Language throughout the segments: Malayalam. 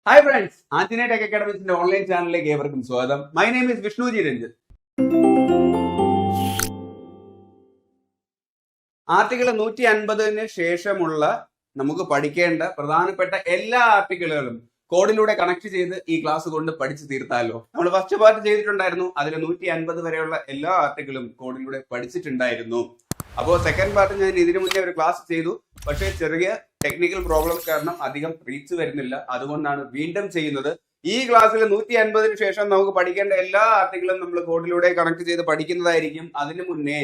ഹായ് ഫ്രണ്ട്സ്, ആന്റണി ടെക് അക്കാഡമിക്സിന്റെ ഓൺലൈൻ ചാനലിലേക്ക് ഏവർക്കും സ്വാഗതം. My name is Vishnuji Ranjith. Article 150 ശേഷമുള്ള നമുക്ക് പഠിക്കേണ്ട പ്രധാനപ്പെട്ട എല്ലാ ആർട്ടിക്കിളുകളും കോഡിലൂടെ കണക്ട് ചെയ്ത് ഈ ക്ലാസ് കൊണ്ട് പഠിച്ചു തീർത്താലോ. നമ്മൾ ഫസ്റ്റ് പാർട്ട് ചെയ്തിട്ടുണ്ടായിരുന്നു, അതിൽ 150 വരെയുള്ള എല്ലാ ആർട്ടിക്കിളും കോഡിലൂടെ പഠിച്ചിട്ടുണ്ടായിരുന്നു. അപ്പോൾ സെക്കൻഡ് പാർട്ട് ഞാൻ ഇതിനു മുന്നേ ഒരു ക്ലാസ് ചെയ്തു, പക്ഷേ ചെറിയ ടെക്നിക്കൽ പ്രോബ്ലംസ് കാരണം അധികം റീച്ച് വരുന്നില്ല. അതുകൊണ്ടാണ് വീണ്ടും ചെയ്യുന്നത്. ഈ ക്ലാസ്സിൽ 150 ശേഷം നമുക്ക് പഠിക്കേണ്ട എല്ലാ ആർട്ടിക്കിളും നമ്മൾ കോഡിലൂടെ കണക്ട് ചെയ്ത് പഠിക്കുന്നതായിരിക്കും. അതിനു മുന്നേ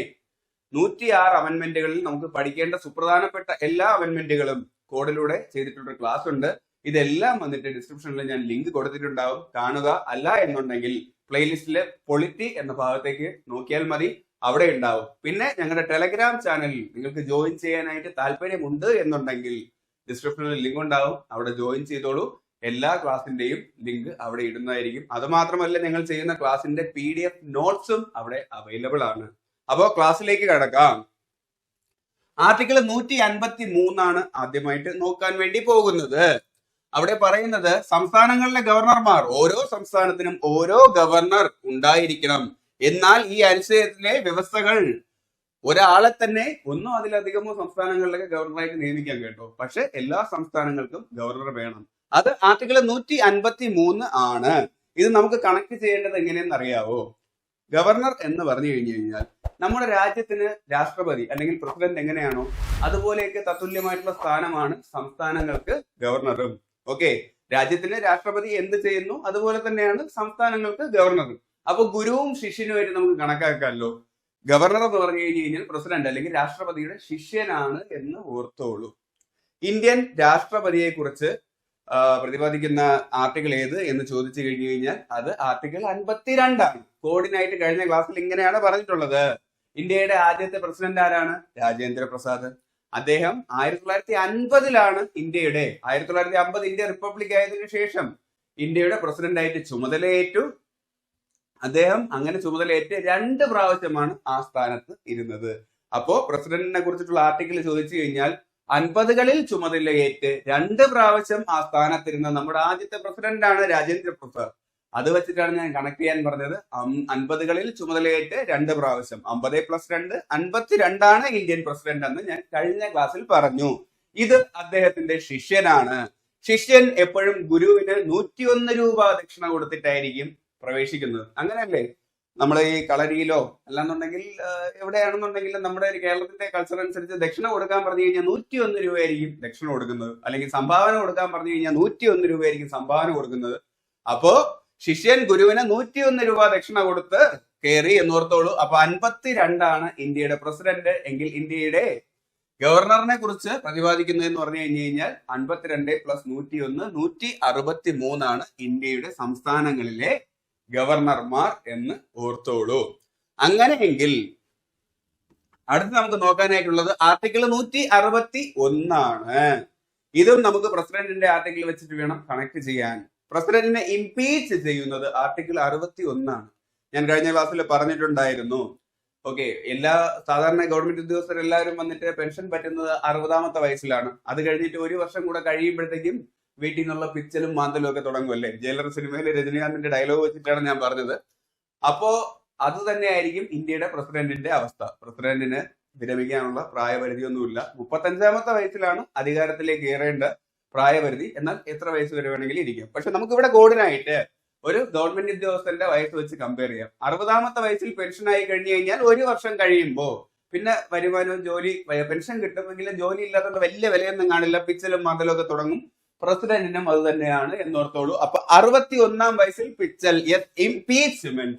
106 അമെന്റ്മെന്റുകളിൽ നമുക്ക് പഠിക്കേണ്ട സുപ്രധാനപ്പെട്ട എല്ലാ അമെന്റ്മെന്റുകളും കോഡിലൂടെ ചെയ്തിട്ടുള്ള ക്ലാസ് ഉണ്ട്. ഇതെല്ലാം വന്നിട്ട് ഡിസ്ക്രിപ്ഷനിൽ ഞാൻ ലിങ്ക് കൊടുത്തിട്ടുണ്ടാവും, കാണുക. അല്ല എന്നുണ്ടെങ്കിൽ പ്ലേലിസ്റ്റിലെ പൊളിറ്റി എന്ന ഭാഗത്തേക്ക് നോക്കിയാൽ മതി, അവിടെ ഉണ്ടാവും. പിന്നെ ഞങ്ങളുടെ ടെലഗ്രാം ചാനലിൽ നിങ്ങൾക്ക് ജോയിൻ ചെയ്യാനായിട്ട് താല്പര്യമുണ്ട് എന്നുണ്ടെങ്കിൽ ഡിസ്ക്രിപ്ഷനിൽ ലിങ്ക് ഉണ്ടാവും, അവിടെ ജോയിൻ ചെയ്തോളൂ. എല്ലാ ക്ലാസിന്റെയും ലിങ്ക് അവിടെ ഇടുന്നതായിരിക്കും. അതുമാത്രമല്ല, ഞങ്ങൾ ചെയ്യുന്ന ക്ലാസിന്റെ PDF നോട്ട്സും അവിടെ അവൈലബിൾ ആണ്. അപ്പോൾ ക്ലാസ്സിലേക്ക് കടക്കാം. ആർട്ടിക്കിൾ 153 ആണ് ആദ്യമായിട്ട് നോക്കാൻ വേണ്ടി പോകുന്നത്. അവിടെ പറയുന്നത് സംസ്ഥാനങ്ങളിലെ ഗവർണർമാർ, ഓരോ സംസ്ഥാനത്തിനും ഓരോ ഗവർണർ ഉണ്ടായിരിക്കണം. എന്നാൽ ഈ അനുച്ഛേദത്തിലെ വ്യവസ്ഥകൾ ഒരാളെ തന്നെ ഒന്നോ അതിലധികമോ സംസ്ഥാനങ്ങളിലൊക്കെ ഗവർണറായിട്ട് നിയമിക്കാൻ കേട്ടോ. പക്ഷെ എല്ലാ സംസ്ഥാനങ്ങൾക്കും ഗവർണർ വേണം. അത് ആർട്ടിക്കിൾ 153 ആണ്. ഇത് നമുക്ക് കണക്ട് ചെയ്യേണ്ടത് എങ്ങനെയെന്ന് അറിയാവോ? ഗവർണർ എന്ന് പറഞ്ഞു കഴിഞ്ഞു കഴിഞ്ഞാൽ നമ്മുടെ രാജ്യത്തിന് രാഷ്ട്രപതി അല്ലെങ്കിൽ പ്രസിഡന്റ് എങ്ങനെയാണോ അതുപോലെയൊക്കെ തത്തുല്യമായിട്ടുള്ള സ്ഥാനമാണ് സംസ്ഥാനങ്ങൾക്ക് ഗവർണറും. ഓക്കെ, രാജ്യത്തിന് രാഷ്ട്രപതി എന്ത് ചെയ്യുന്നു അതുപോലെ തന്നെയാണ് സംസ്ഥാനങ്ങൾക്ക് ഗവർണർ. അപ്പൊ ഗുരുവും ശിഷ്യനുമായിട്ട് നമുക്ക് കണക്കാക്കാമല്ലോ. ഗവർണർ എന്ന് പറഞ്ഞു കഴിഞ്ഞാൽ പ്രസിഡന്റ് അല്ലെങ്കിൽ രാഷ്ട്രപതിയുടെ ശിഷ്യനാണ് എന്ന് ഓർത്തോളൂ. ഇന്ത്യൻ രാഷ്ട്രപതിയെ കുറിച്ച് പ്രതിപാദിക്കുന്ന ആർട്ടിക്കിൾ ഏത് എന്ന് ചോദിച്ചു കഴിഞ്ഞു കഴിഞ്ഞാൽ അത് ആർട്ടിക്കിൾ 52 ആണ്. കോഡിനായിട്ട് കഴിഞ്ഞ ക്ലാസ്സിൽ ഇങ്ങനെയാണ് പറഞ്ഞിട്ടുള്ളത്. ഇന്ത്യയുടെ ആദ്യത്തെ പ്രസിഡന്റ് ആരാണ്? രാജേന്ദ്ര പ്രസാദ്. അദ്ദേഹം 1950 ഇന്ത്യയുടെ 1950 ഇന്ത്യ റിപ്പബ്ലിക് ആയതിനു ശേഷം ഇന്ത്യയുടെ പ്രസിഡന്റ് ആയിട്ട് ചുമതലയേറ്റു. അദ്ദേഹം അങ്ങനെ ചുമതലയേറ്റ് 2 പ്രാവശ്യമാണ് ആ സ്ഥാനത്ത് ഇരുന്നത്. അപ്പോ പ്രസിഡന്റിനെ കുറിച്ചിട്ടുള്ള ആർട്ടിക്കിൾ ചോദിച്ചു കഴിഞ്ഞാൽ 50കളിൽ ചുമതലയേറ്റ് 2 പ്രാവശ്യം ആ സ്ഥാനത്തിരുന്ന നമ്മുടെ ആദ്യത്തെ പ്രസിഡന്റാണ് രാജേന്ദ്ര പ്രസാദ്. അത് വെച്ചിട്ടാണ് ഞാൻ കണക്ട് ചെയ്യാൻ പറഞ്ഞത്. 50കളിൽ ചുമതലയേറ്റ് 2 പ്രാവശ്യം, 50 + 2 52 ഇന്ത്യൻ പ്രസിഡന്റ് എന്ന് ഞാൻ കഴിഞ്ഞ ക്ലാസ്സിൽ പറഞ്ഞു. ഇത് അദ്ദേഹത്തിന്റെ ശിഷ്യനാണ്. ശിഷ്യൻ എപ്പോഴും ഗുരുവിന് 101 രൂപ ദക്ഷിണ കൊടുത്തിട്ടായിരിക്കും പ്രവേശിക്കുന്നത്. അങ്ങനെയല്ലേ? നമ്മൾ ഈ കളരിയിലോ അല്ലാന്നുണ്ടെങ്കിൽ എവിടെയാണെന്നുണ്ടെങ്കിലും നമ്മുടെ കേരളത്തിന്റെ കൾച്ചർ അനുസരിച്ച് ദക്ഷിണ കൊടുക്കാൻ പറഞ്ഞു കഴിഞ്ഞാൽ 101 രൂപയായിരിക്കും ദക്ഷിണ കൊടുക്കുന്നത്. അല്ലെങ്കിൽ സംഭാവന കൊടുക്കാൻ പറഞ്ഞു കഴിഞ്ഞാൽ 101 രൂപയായിരിക്കും സംഭാവന കൊടുക്കുന്നത്. അപ്പോ ശിഷ്യൻ ഗുരുവിന് 101 രൂപ ദക്ഷിണ കൊടുത്ത് കയറി എന്നോർത്തോളൂ. അപ്പൊ 52 ഇന്ത്യയുടെ പ്രസിഡന്റ് എങ്കിൽ ഇന്ത്യയുടെ ഗവർണറിനെ കുറിച്ച് പ്രതിപാദിക്കുന്നതെന്ന് പറഞ്ഞു കഴിഞ്ഞു കഴിഞ്ഞാൽ 52 + 101 163 ഇന്ത്യയുടെ സംസ്ഥാനങ്ങളിലെ ഗവർണർമാർ എന്ന് ഓർത്തോളൂ. അങ്ങനെയെങ്കിൽ അടുത്ത് നമുക്ക് നോക്കാനായിട്ടുള്ളത് ആർട്ടിക്കിൾ 161 ആണ്. ഇതും നമുക്ക് പ്രസിഡന്റിന്റെ ആർട്ടിക്കിൾ വെച്ചിട്ട് വേണം കണക്ട് ചെയ്യാൻ. പ്രസിഡന്റിനെ ഇംപീച്ച് ചെയ്യുന്നത് ആർട്ടിക്കിൾ 61 ആണ്. ഞാൻ കഴിഞ്ഞ ക്ലാസ്സിൽ പറഞ്ഞിട്ടുണ്ടായിരുന്നു. ഓക്കെ, എല്ലാ സാധാരണ ഗവൺമെന്റ് ഉദ്യോഗസ്ഥരെല്ലാവരും വന്നിട്ട് പെൻഷൻ പറ്റുന്നത് 60ാമത്തെ വയസ്സിലാണ്. അത് കഴിഞ്ഞിട്ട് 1 വർഷം കൂടെ കഴിയുമ്പോഴത്തേക്കും വീട്ടിൽ നിന്നുള്ള പിച്ചലും മാന്തലും ഒക്കെ തുടങ്ങുമല്ലേ? ജയിലർ സിനിമയിലെ രജനീകാന്തിന്റെ ഡയലോഗ് വെച്ചിട്ടാണ് ഞാൻ പറഞ്ഞത്. അപ്പോ അത് തന്നെയായിരിക്കും ഇന്ത്യയുടെ പ്രസിഡന്റിന്റെ അവസ്ഥ. പ്രസിഡന്റിന് വിരമിക്കാനുള്ള പ്രായപരിധിയൊന്നുമില്ല. 35ാമത്തെ വയസ്സിലാണ് അധികാരത്തിലേക്ക് കയറേണ്ട പ്രായപരിധി. എന്നാൽ എത്ര വയസ്സ് വരെ വേണമെങ്കിലും ഇരിക്കാം. പക്ഷെ നമുക്കിവിടെ കോഡിനായിട്ട് ഒരു ഗവൺമെന്റ് ഉദ്യോഗസ്ഥന്റെ വയസ്സ് വെച്ച് കമ്പയർ ചെയ്യാം. 60ാമത്തെ വയസ്സിൽ പെൻഷനായി കഴിഞ്ഞു കഴിഞ്ഞാൽ 1 വർഷം കഴിയുമ്പോൾ പിന്നെ വരുമാനവും ജോലി പെൻഷൻ കിട്ടുമെങ്കിലും ജോലി ഇല്ലാത്തതുകൊണ്ട് വലിയ വിലയൊന്നും കാണില്ല, പിച്ചലും മാന്തലും ഒക്കെ തുടങ്ങും. പ്രസിഡന്റിനും അത് തന്നെയാണ് എന്നോർത്തോളൂ. അപ്പൊ 61ാം വയസ്സിൽ പിച്ചൽ, ഇംപീച്ച്മെന്റ്.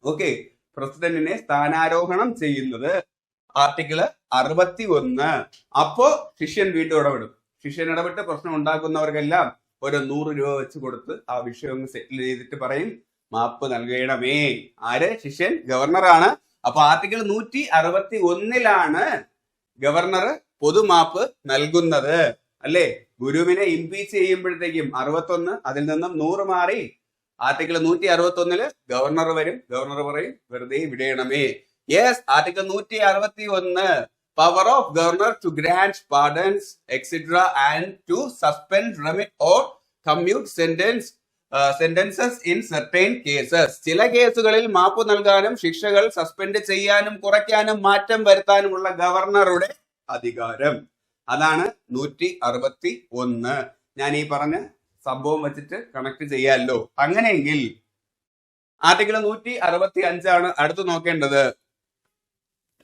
ഓക്കെ, പ്രസിഡന്റിനെ സ്ഥാനാരോഹണം ചെയ്യുന്നത് ആർട്ടിക്കിൾ 61. അപ്പോ ശിഷ്യൻ വീണ്ടും ഇടപെടും. ശിഷ്യൻ ഇടപെട്ട് പ്രശ്നം ഉണ്ടാക്കുന്നവർക്കെല്ലാം ഒരു 100 രൂപ വെച്ച് കൊടുത്ത് ആ വിഷയം ഒന്ന് സെറ്റിൽ ചെയ്തിട്ട് പറയും മാപ്പ് നൽകണമേ. ആര്? ശിഷ്യൻ ഗവർണറാണ്. അപ്പൊ ആർട്ടിക്കിൾ 161 ഗവർണർ പൊതുമാപ്പ് നൽകുന്നത്. അല്ലേ? ഗുരുവിനെ ഇംപീച്ച് ചെയ്യുമ്പോഴത്തേക്കും 61, അതിൽ നിന്നും 100 മാറി ആർട്ടിക്കിൾ 161 ഗവർണർ വരും. ഗവർണർ പറയും വെറുതെ വിടയണമേ. Yes, article 161 power of governor to grant pardons etc and to suspend, remit or commute sentences in certain cases. ചില കേസുകളിൽ മാപ്പ് നൽകാനും ശിക്ഷകൾ സസ്പെൻഡ് ചെയ്യാനും കുറയ്ക്കാനും മാറ്റം വരുത്താനുമുള്ള ഗവർണറുടെ അധികാരം. അതാണ് 161. ഞാൻ ഈ പറഞ്ഞ സംഭവം വെച്ചിട്ട് കണക്ട് ചെയ്യാമല്ലോ. അങ്ങനെയെങ്കിൽ ആർട്ടിക്കിൾ 165 ആണ് അടുത്ത് നോക്കേണ്ടത്.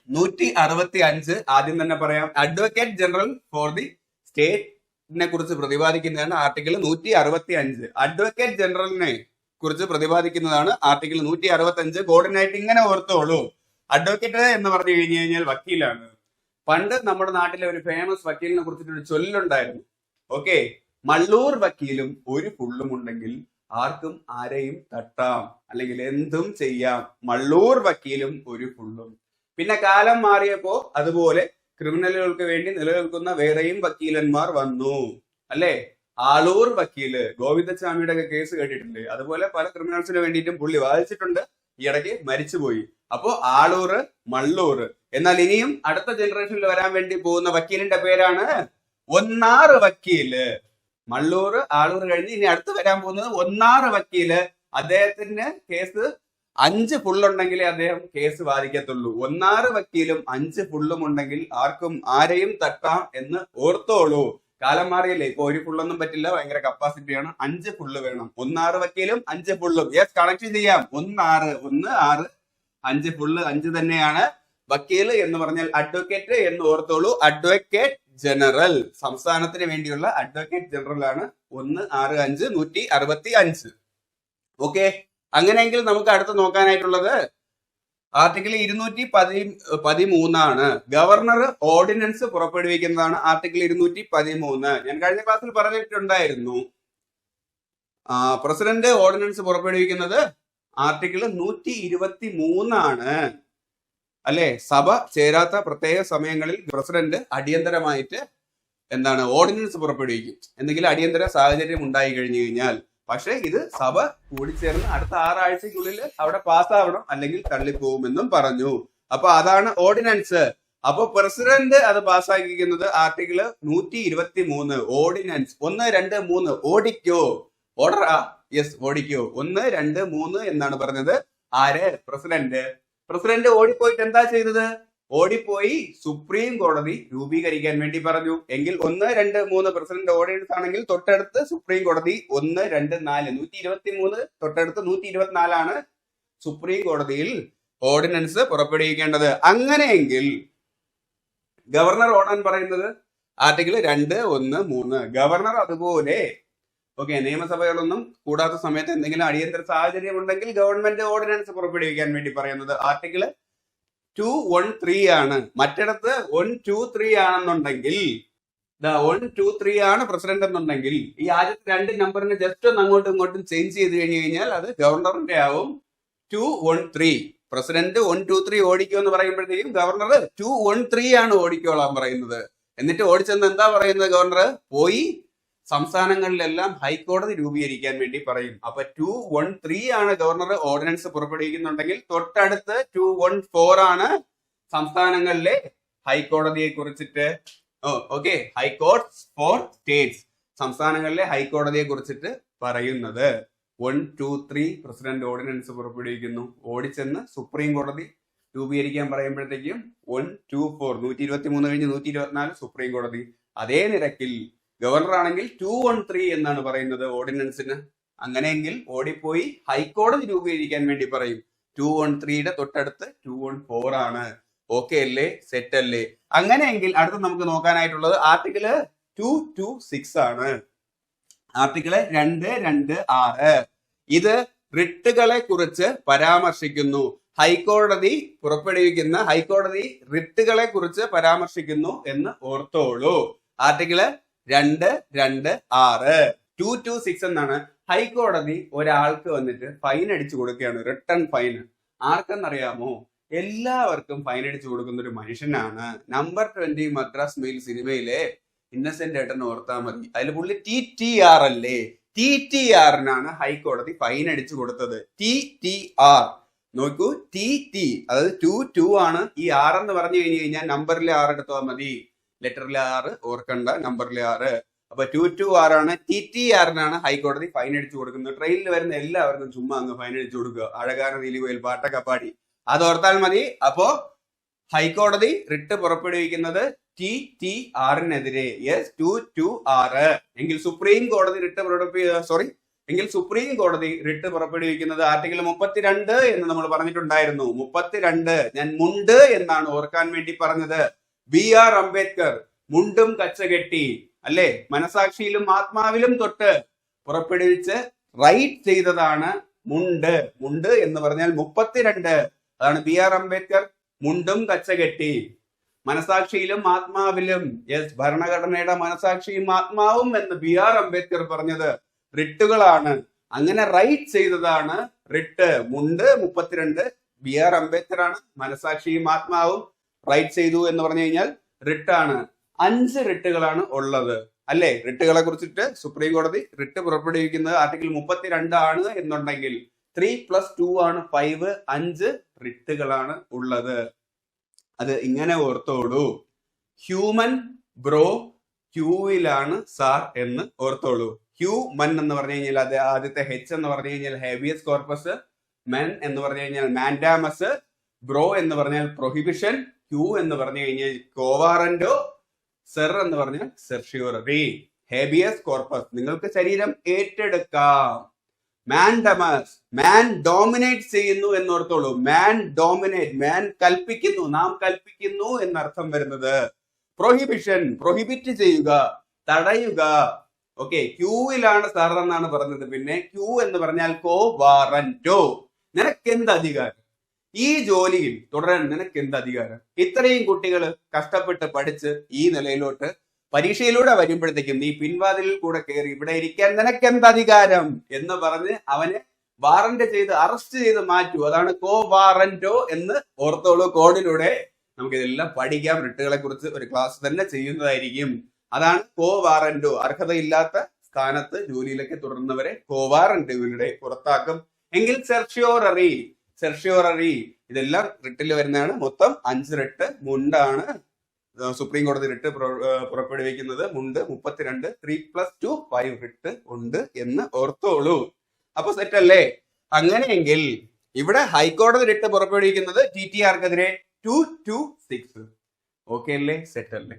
165 ആദ്യം തന്നെ പറയാം. അഡ്വക്കേറ്റ് ജനറൽ ഫോർ ദി സ്റ്റേറ്റിനെ കുറിച്ച് പ്രതിപാദിക്കുന്നതാണ് ആർട്ടിക്കിൾ 165. അഡ്വക്കേറ്റ് ജനറലിനെ കുറിച്ച് പ്രതിപാദിക്കുന്നതാണ് ആർട്ടിക്കിൾ 165. കോർഡിനേറ്റ് ഇങ്ങനെ ഓർത്തോളൂ. അഡ്വക്കേറ്റ് എന്ന് പറഞ്ഞു കഴിഞ്ഞു കഴിഞ്ഞാൽ വക്കീലാണ്. പണ്ട് നമ്മുടെ നാട്ടിലെ ഒരു ഫേമസ് വക്കീലിനെ കുറിച്ചിട്ടൊരു ചൊല്ലുണ്ടായിരുന്നു. ഓക്കെ, മള്ളൂർ വക്കീലും ഒരു ഫുള്ളും ഉണ്ടെങ്കിൽ ആർക്കും ആരെയും തട്ടാം, അല്ലെങ്കിൽ എന്തും ചെയ്യാം. മള്ളൂർ വക്കീലും ഒരു ഫുള്ളും. പിന്നെ കാലം മാറിയപ്പോ അതുപോലെ ക്രിമിനലുകൾക്ക് വേണ്ടി നിലനിൽക്കുന്ന വേറെയും വക്കീലന്മാർ വന്നു, അല്ലെ? ആളൂർ വക്കീല് ഗോവിന്ദസ്വാമിയുടെ ഒക്കെ കേസ് കേട്ടിട്ടില്ലേ? അതുപോലെ പല ക്രിമിനൽസിന് വേണ്ടിയിട്ടും പുള്ളി വാദിച്ചിട്ടുണ്ട്. ഈ ഇടയ്ക്ക് മരിച്ചുപോയി. അപ്പോ ആളൂറ്, മള്ളൂറ്. എന്നാൽ ഇനിയും അടുത്ത ജനറേഷനിൽ വരാൻ വേണ്ടി പോകുന്ന വക്കീലിന്റെ പേരാണ് ഒന്നാറ് വക്കീല്. മള്ളൂർ, ആളൂർ കഴിഞ്ഞ് ഇനി അടുത്ത് വരാൻ പോകുന്നത് ഒന്നാറ് വക്കീല്. അദ്ദേഹത്തിന് കേസ് 5 ഫുള്ളുണ്ടെങ്കിലേ അദ്ദേഹം കേസ് വാദിക്കത്തുള്ളൂ. ഒന്നാറ് വക്കീലും 5 ഫുള്ളും ഉണ്ടെങ്കിൽ ആർക്കും ആരെയും തട്ടാം എന്ന് ഓർത്തോളൂ. കാലം മാറിയല്ലേ, ഇപ്പൊ ഒരു ഫുള്ളൊന്നും പറ്റില്ല, ഭയങ്കര കപ്പാസിറ്റിയാണ്. 5 ഫുള്ള് വേണം. ഒന്നാറ് വക്കീലും 5 ഫുള്ളും. യെസ്, കണക്ട് ചെയ്യാം. 1 6 5 ഫുള്ള് 5 തന്നെയാണ്. വക്കീല് എന്ന് പറഞ്ഞാൽ അഡ്വക്കേറ്റ് എന്ന് ഓർത്തോളൂ. അഡ്വക്കേറ്റ് ജനറൽ, സംസ്ഥാനത്തിന് വേണ്ടിയുള്ള അഡ്വക്കേറ്റ് ജനറൽ ആണ് 1 6 5 165. ഓക്കെ, അങ്ങനെയെങ്കിൽ നമുക്ക് അടുത്ത് നോക്കാനായിട്ടുള്ളത് ആർട്ടിക്കിൾ 213 ആണ്. ഗവർണർ ഓർഡിനൻസ് പുറപ്പെടുവിക്കുന്നതാണ് ആർട്ടിക്കിൾ 213. ഞാൻ കഴിഞ്ഞ ക്ലാസ്സിൽ പറഞ്ഞിട്ടുണ്ടായിരുന്നു, പ്രസിഡന്റ് ഓർഡിനൻസ് പുറപ്പെടുവിക്കുന്നത് ആർട്ടിക്കിൾ 123 ആണ്, അല്ലെ? സഭ ചേരാത്ത പ്രത്യേക സമയങ്ങളിൽ പ്രസിഡന്റ് അടിയന്തരമായിട്ട് ഓർഡിനൻസ് പുറപ്പെടുവിക്കും, എന്തെങ്കിലും അടിയന്തര സാഹചര്യം ഉണ്ടായി കഴിഞ്ഞു കഴിഞ്ഞാൽ. പക്ഷെ ഇത് സഭ കൂടിച്ചേർന്ന് അടുത്ത 6 ആഴ്ചക്കുള്ളിൽ അവിടെ പാസ്സാവണം, അല്ലെങ്കിൽ തള്ളിപ്പോകുമെന്നും പറഞ്ഞു. അപ്പൊ അതാണ് ഓർഡിനൻസ്. അപ്പൊ പ്രസിഡന്റ് അത് പാസ്സാക്കിയിരിക്കുന്നത് ആർട്ടിക്കിൾ 123. ഓർഡിനൻസ് 1 2 3 ഓടിക്കോ, ഓർഡർ. യെസ്, ഓടിക്കോ. 1 2 3 എന്നാണ് പറഞ്ഞത്. ആര്? പ്രസിഡന്റ് ഓടിപ്പോയിട്ട് എന്താ ചെയ്തത്? ഓടിപ്പോയി സുപ്രീം കോടതി രൂപീകരിക്കാൻ വേണ്ടി പറഞ്ഞു. എങ്കിൽ 1 2 3 പ്രസിഡന്റ് ഓർഡിനൻസ് ആണെങ്കിൽ തൊട്ടടുത്ത് സുപ്രീം കോടതി 1 2 4 123 തൊട്ടടുത്ത് 124 ആണ് സുപ്രീം കോടതിയിൽ ഓർഡിനൻസ് പുറപ്പെടുവിക്കേണ്ടത്. അങ്ങനെയെങ്കിൽ ഗവർണർ ഓടാൻ പറയുന്നത് ആർട്ടിക്കിൾ 2 1 3. ഗവർണർ അതുപോലെ നിയമസഭകളൊന്നും കൂടാത്ത സമയത്ത് എന്തെങ്കിലും അടിയന്തര സാഹചര്യം ഉണ്ടെങ്കിൽ ഗവൺമെന്റ് ഓർഡിനൻസ് പുറപ്പെടുവിക്കാൻ വേണ്ടി പറയുന്നത് ആർട്ടിക്കിൾ 213 ആണ്. മറ്റിടത്ത് 123 ആണെന്നുണ്ടെങ്കിൽ 123 ആണ് പ്രസിഡന്റ് എന്നുണ്ടെങ്കിൽ ഈ ആദ്യത്തെ 2 നമ്പറിന് ജസ്റ്റ് ഒന്ന് അങ്ങോട്ടും ഇങ്ങോട്ടും ചേഞ്ച് ചെയ്ത് കഴിഞ്ഞു കഴിഞ്ഞാൽ അത് ഗവർണറിന്റെ ആവും. 213 പ്രസിഡന്റ് 123 ഓടിക്കോ എന്ന് പറയുമ്പോഴത്തേക്കും ഗവർണർ 213 ആണ് ഓടിക്കോളാൻ പറയുന്നത്. എന്നിട്ട് ഓടിച്ചെന്ന് എന്താ പറയുന്നത്? ഗവർണർ പോയി സംസ്ഥാനങ്ങളിലെല്ലാം ഹൈക്കോടതി രൂപീകരിക്കാൻ വേണ്ടി പറയും. അപ്പൊ 213 ആണ് ഗവർണർ ഓർഡിനൻസ് പുറപ്പെടുവിക്കുന്നുണ്ടെങ്കിൽ തൊട്ടടുത്ത് 214 ആണ് സംസ്ഥാനങ്ങളിലെ ഹൈക്കോടതിയെ കുറിച്ചിട്ട്. ഹൈക്കോർട്ട്സ് ഫോർ സ്റ്റേറ്റ്സ്, സംസ്ഥാനങ്ങളിലെ ഹൈക്കോടതിയെ കുറിച്ചിട്ട് പറയുന്നത്. 123 പ്രസിഡന്റ് ഓർഡിനൻസ് പുറപ്പെടുവിക്കുന്നു. ഓടിച്ചെന്ന് സുപ്രീം കോടതി രൂപീകരിക്കാൻ പറയുമ്പോഴത്തേക്കും 124 123 കഴിഞ്ഞ് 124 സുപ്രീം കോടതി. അതേ നിരക്കിൽ ഗവർണർ ആണെങ്കിൽ 213 എന്നാണ് പറയുന്നത് ഓർഡിനൻസിന്. അങ്ങനെയെങ്കിൽ ഓടിപ്പോയി ഹൈക്കോടതി രൂപീകരിക്കാൻ വേണ്ടി പറയും. 213യുടെ തൊട്ടടുത്ത് 214 ആണ്. ഓക്കെ അല്ലേ? സെറ്റ് അല്ലേ? അങ്ങനെയെങ്കിൽ അടുത്ത് നമുക്ക് നോക്കാനായിട്ടുള്ളത് ആർട്ടിക്കിൾ 226 ആണ്. ആർട്ടിക്കിൾ 226 ഇത് റിട്ടുകളെ കുറിച്ച് പരാമർശിക്കുന്നു. ഹൈക്കോടതി പുറപ്പെടുവിക്കുന്ന ഹൈക്കോടതി റിട്ടുകളെ കുറിച്ച് പരാമർശിക്കുന്നു എന്ന് ഓർത്തോളൂ. ആർട്ടിക്കിൾ 226 226 എന്നാണ്. ഹൈക്കോടതി ഒരാൾക്ക് വന്നിട്ട് ഫൈൻ അടിച്ചു കൊടുക്കുകയാണ്, റിട്ടേൺ ഫൈൻ. ആർക്കെന്നറിയാമോ? എല്ലാവർക്കും ഫൈൻ അടിച്ചു കൊടുക്കുന്ന ഒരു മനുഷ്യനാണ്. നമ്പർ 20 മദ്രാസ് മെയിൽ സിനിമയിലെ ഇന്നസെന്റ് ഏട്ടൻ ഓർത്താൽ മതി. അതിൽ പുള്ളി TTR അല്ലേ? TTRനാണ് ഹൈക്കോടതി ഫൈൻ അടിച്ചു കൊടുത്തത്. TTR നോക്കൂ, TT അതായത് 22 ആണ്. ഈ 6 എന്ന് പറഞ്ഞു കഴിഞ്ഞു കഴിഞ്ഞാൽ നമ്പറിലെ 6 എടുത്താൽ മതി. ലെറ്ററിലെ 6 ഓർക്കണ്ട, നമ്പറിലെ 6. അപ്പൊ 226 ആണ്. TTRനാണ് ഹൈക്കോടതി ഫൈൻ അടിച്ചു കൊടുക്കുന്നത്. ട്രെയിനിൽ വരുന്ന എല്ലാവർക്കും ചുമ്മാ അങ്ങ് ഫൈൻ അടിച്ചു കൊടുക്കുക. അഴകാന നീലികോയിൽ പാട്ടൊക്കെ പാടി അത് ഓർത്താൽ മതി. അപ്പോ ഹൈക്കോടതി റിട്ട് പുറപ്പെടുവിക്കുന്നത് TTRനെതിരെ S226 എങ്കിൽ സുപ്രീം കോടതി റിട്ട് പുറപ്പെടുവിക്കുന്നത് ആർട്ടിക്കിൾ 32 എന്ന് നമ്മൾ പറഞ്ഞിട്ടുണ്ടായിരുന്നു. 32 ഞാൻ മുണ്ട് എന്നാണ് ഓർക്കാൻ വേണ്ടി പറഞ്ഞത്. BR അംബേദ്കർ മുണ്ടും കച്ചകെട്ടി അല്ലെ മനസാക്ഷിയിലും ആത്മാവിലും തൊട്ട് പുറപ്പെടുവിച്ച് റൈറ്റ് ചെയ്തതാണ് മുണ്ട് എന്ന് പറഞ്ഞാൽ 32. അതാണ് BR അംബേദ്കർ മുണ്ടും കച്ചകെട്ടി മനസാക്ഷിയിലും ആത്മാവിലും. ഭരണഘടനയുടെ മനസാക്ഷിയും ആത്മാവും എന്ന് BR അംബേദ്കർ പറഞ്ഞത് റിട്ടുകളാണ്. അങ്ങനെ റൈറ്റ് ചെയ്തതാണ് റിട്ട്. മുണ്ട് 32 BR അംബേദ്കർ ആണ്. മനസാക്ഷിയും ആത്മാവും റൈറ്റ് ചെയ്തു എന്ന് പറഞ്ഞു കഴിഞ്ഞാൽ റിട്ടാണ്. 5 റിട്ടുകളാണ് ഉള്ളത് അല്ലെ. റിട്ടുകളെ കുറിച്ചിട്ട് സുപ്രീം കോടതി റിട്ട് പുറപ്പെടുവിക്കുന്നത് ആർട്ടിക്കിൾ 32 ആണ് എന്നുണ്ടെങ്കിൽ 3+2 ആണ് 5. 5 റിട്ടുകളാണ് ഉള്ളത്. അത് ഇങ്ങനെ ഓർത്തോളൂ. ഹ്യൂമൻ ബ്രോ ക്യൂവിലാണ് സാർ എന്ന് ഓർത്തോളൂ. ഹ്യൂമൻ എന്ന് പറഞ്ഞു കഴിഞ്ഞാൽ അത് ആദ്യത്തെ H എന്ന് പറഞ്ഞു കഴിഞ്ഞാൽ ഹേബിയസ് കോർപ്പസ്, മെൻ എന്ന് പറഞ്ഞു കഴിഞ്ഞാൽ മാൻഡാമസ്, ബ്രോ എന്ന് പറഞ്ഞാൽ പ്രൊഹിബിഷൻ, ക്യൂ എന്ന് പറഞ്ഞു കഴിഞ്ഞാൽ കോവാറന്റോ, സെർ എന്ന് പറഞ്ഞാൽ സെർഷ്യൂററി. ഹേബിയസ് കോർപ്പസ് നിങ്ങൾക്ക് ശരീരം ഏറ്റെടുക്കാം. മാൻഡമസ് മാൻ ഡോമിനേറ്റ് ചെയ്യുന്നു എന്നോർത്തോളൂ. മാൻ കൽപ്പിക്കുന്നു, നാം കൽപ്പിക്കുന്നു എന്നർത്ഥം വരുന്നത്. പ്രൊഹിബിഷൻ പ്രൊഹിബിറ്റ് ചെയ്യുക, തടയുക. ഓക്കെ, ക്യൂവിലാണ് സാർ എന്നാണ് പറഞ്ഞത്. പിന്നെ ക്യൂ എന്ന് പറഞ്ഞാൽ കോ വാറന്റോ. നിനക്ക് എന്ത് അധികാരം ഈ ജോലിയിൽ തുടരാൻ? നിനക്ക് എന്ത് അധികാരം? ഇത്രയും കുട്ടികൾ കഷ്ടപ്പെട്ട് പഠിച്ച് ഈ നിലയിലോട്ട് പരീക്ഷയിലൂടെ വരുമ്പോഴത്തേക്കും നീ പിൻവാതിലിൽ കൂടെ കയറി ഇവിടെ ഇരിക്കാൻ നിനക്ക് എന്ത് അധികാരം എന്ന് പറഞ്ഞ് അവനെ വാറന്റ് ചെയ്ത് അറസ്റ്റ് ചെയ്ത് മാറ്റൂ. അതാണ് കോ വാറന്റോ എന്ന് ഓർത്തോളൂ. കോഡിലൂടെ നമുക്ക് ഇതെല്ലാം പഠിക്കാം. റിട്ടുകളെ കുറിച്ച് ഒരു ക്ലാസ് തന്നെ ചെയ്യുന്നതായിരിക്കും. അതാണ് കോ വാറന്റോ. അർഹതയില്ലാത്ത സ്ഥാനത്ത് ജോലിയിലേക്ക് തുടർന്നവരെ കോ വാറന്റോയിലൂടെ പുറത്താക്കും. എങ്കിൽ സെർഷ്യോററി ഇതെല്ലാം റിട്ടിൽ വരുന്നതാണ്. മൊത്തം 5 റിട്ട്. മുണ്ടാണ് സുപ്രീം കോടതി റിട്ട് പുറപ്പെടുവിക്കുന്നത്. മുണ്ട് 32. 3+2 5 റിട്ട് ഉണ്ട് എന്ന് ഓർത്തോളൂ. അപ്പൊ സെറ്റ് അല്ലേ? അങ്ങനെയെങ്കിൽ ഇവിടെ ഹൈക്കോടതി റിട്ട് പുറപ്പെടുവിക്കുന്നത് TTRക്കെതിരെ 226. ഓക്കെ അല്ലേ? സെറ്റ് അല്ലേ?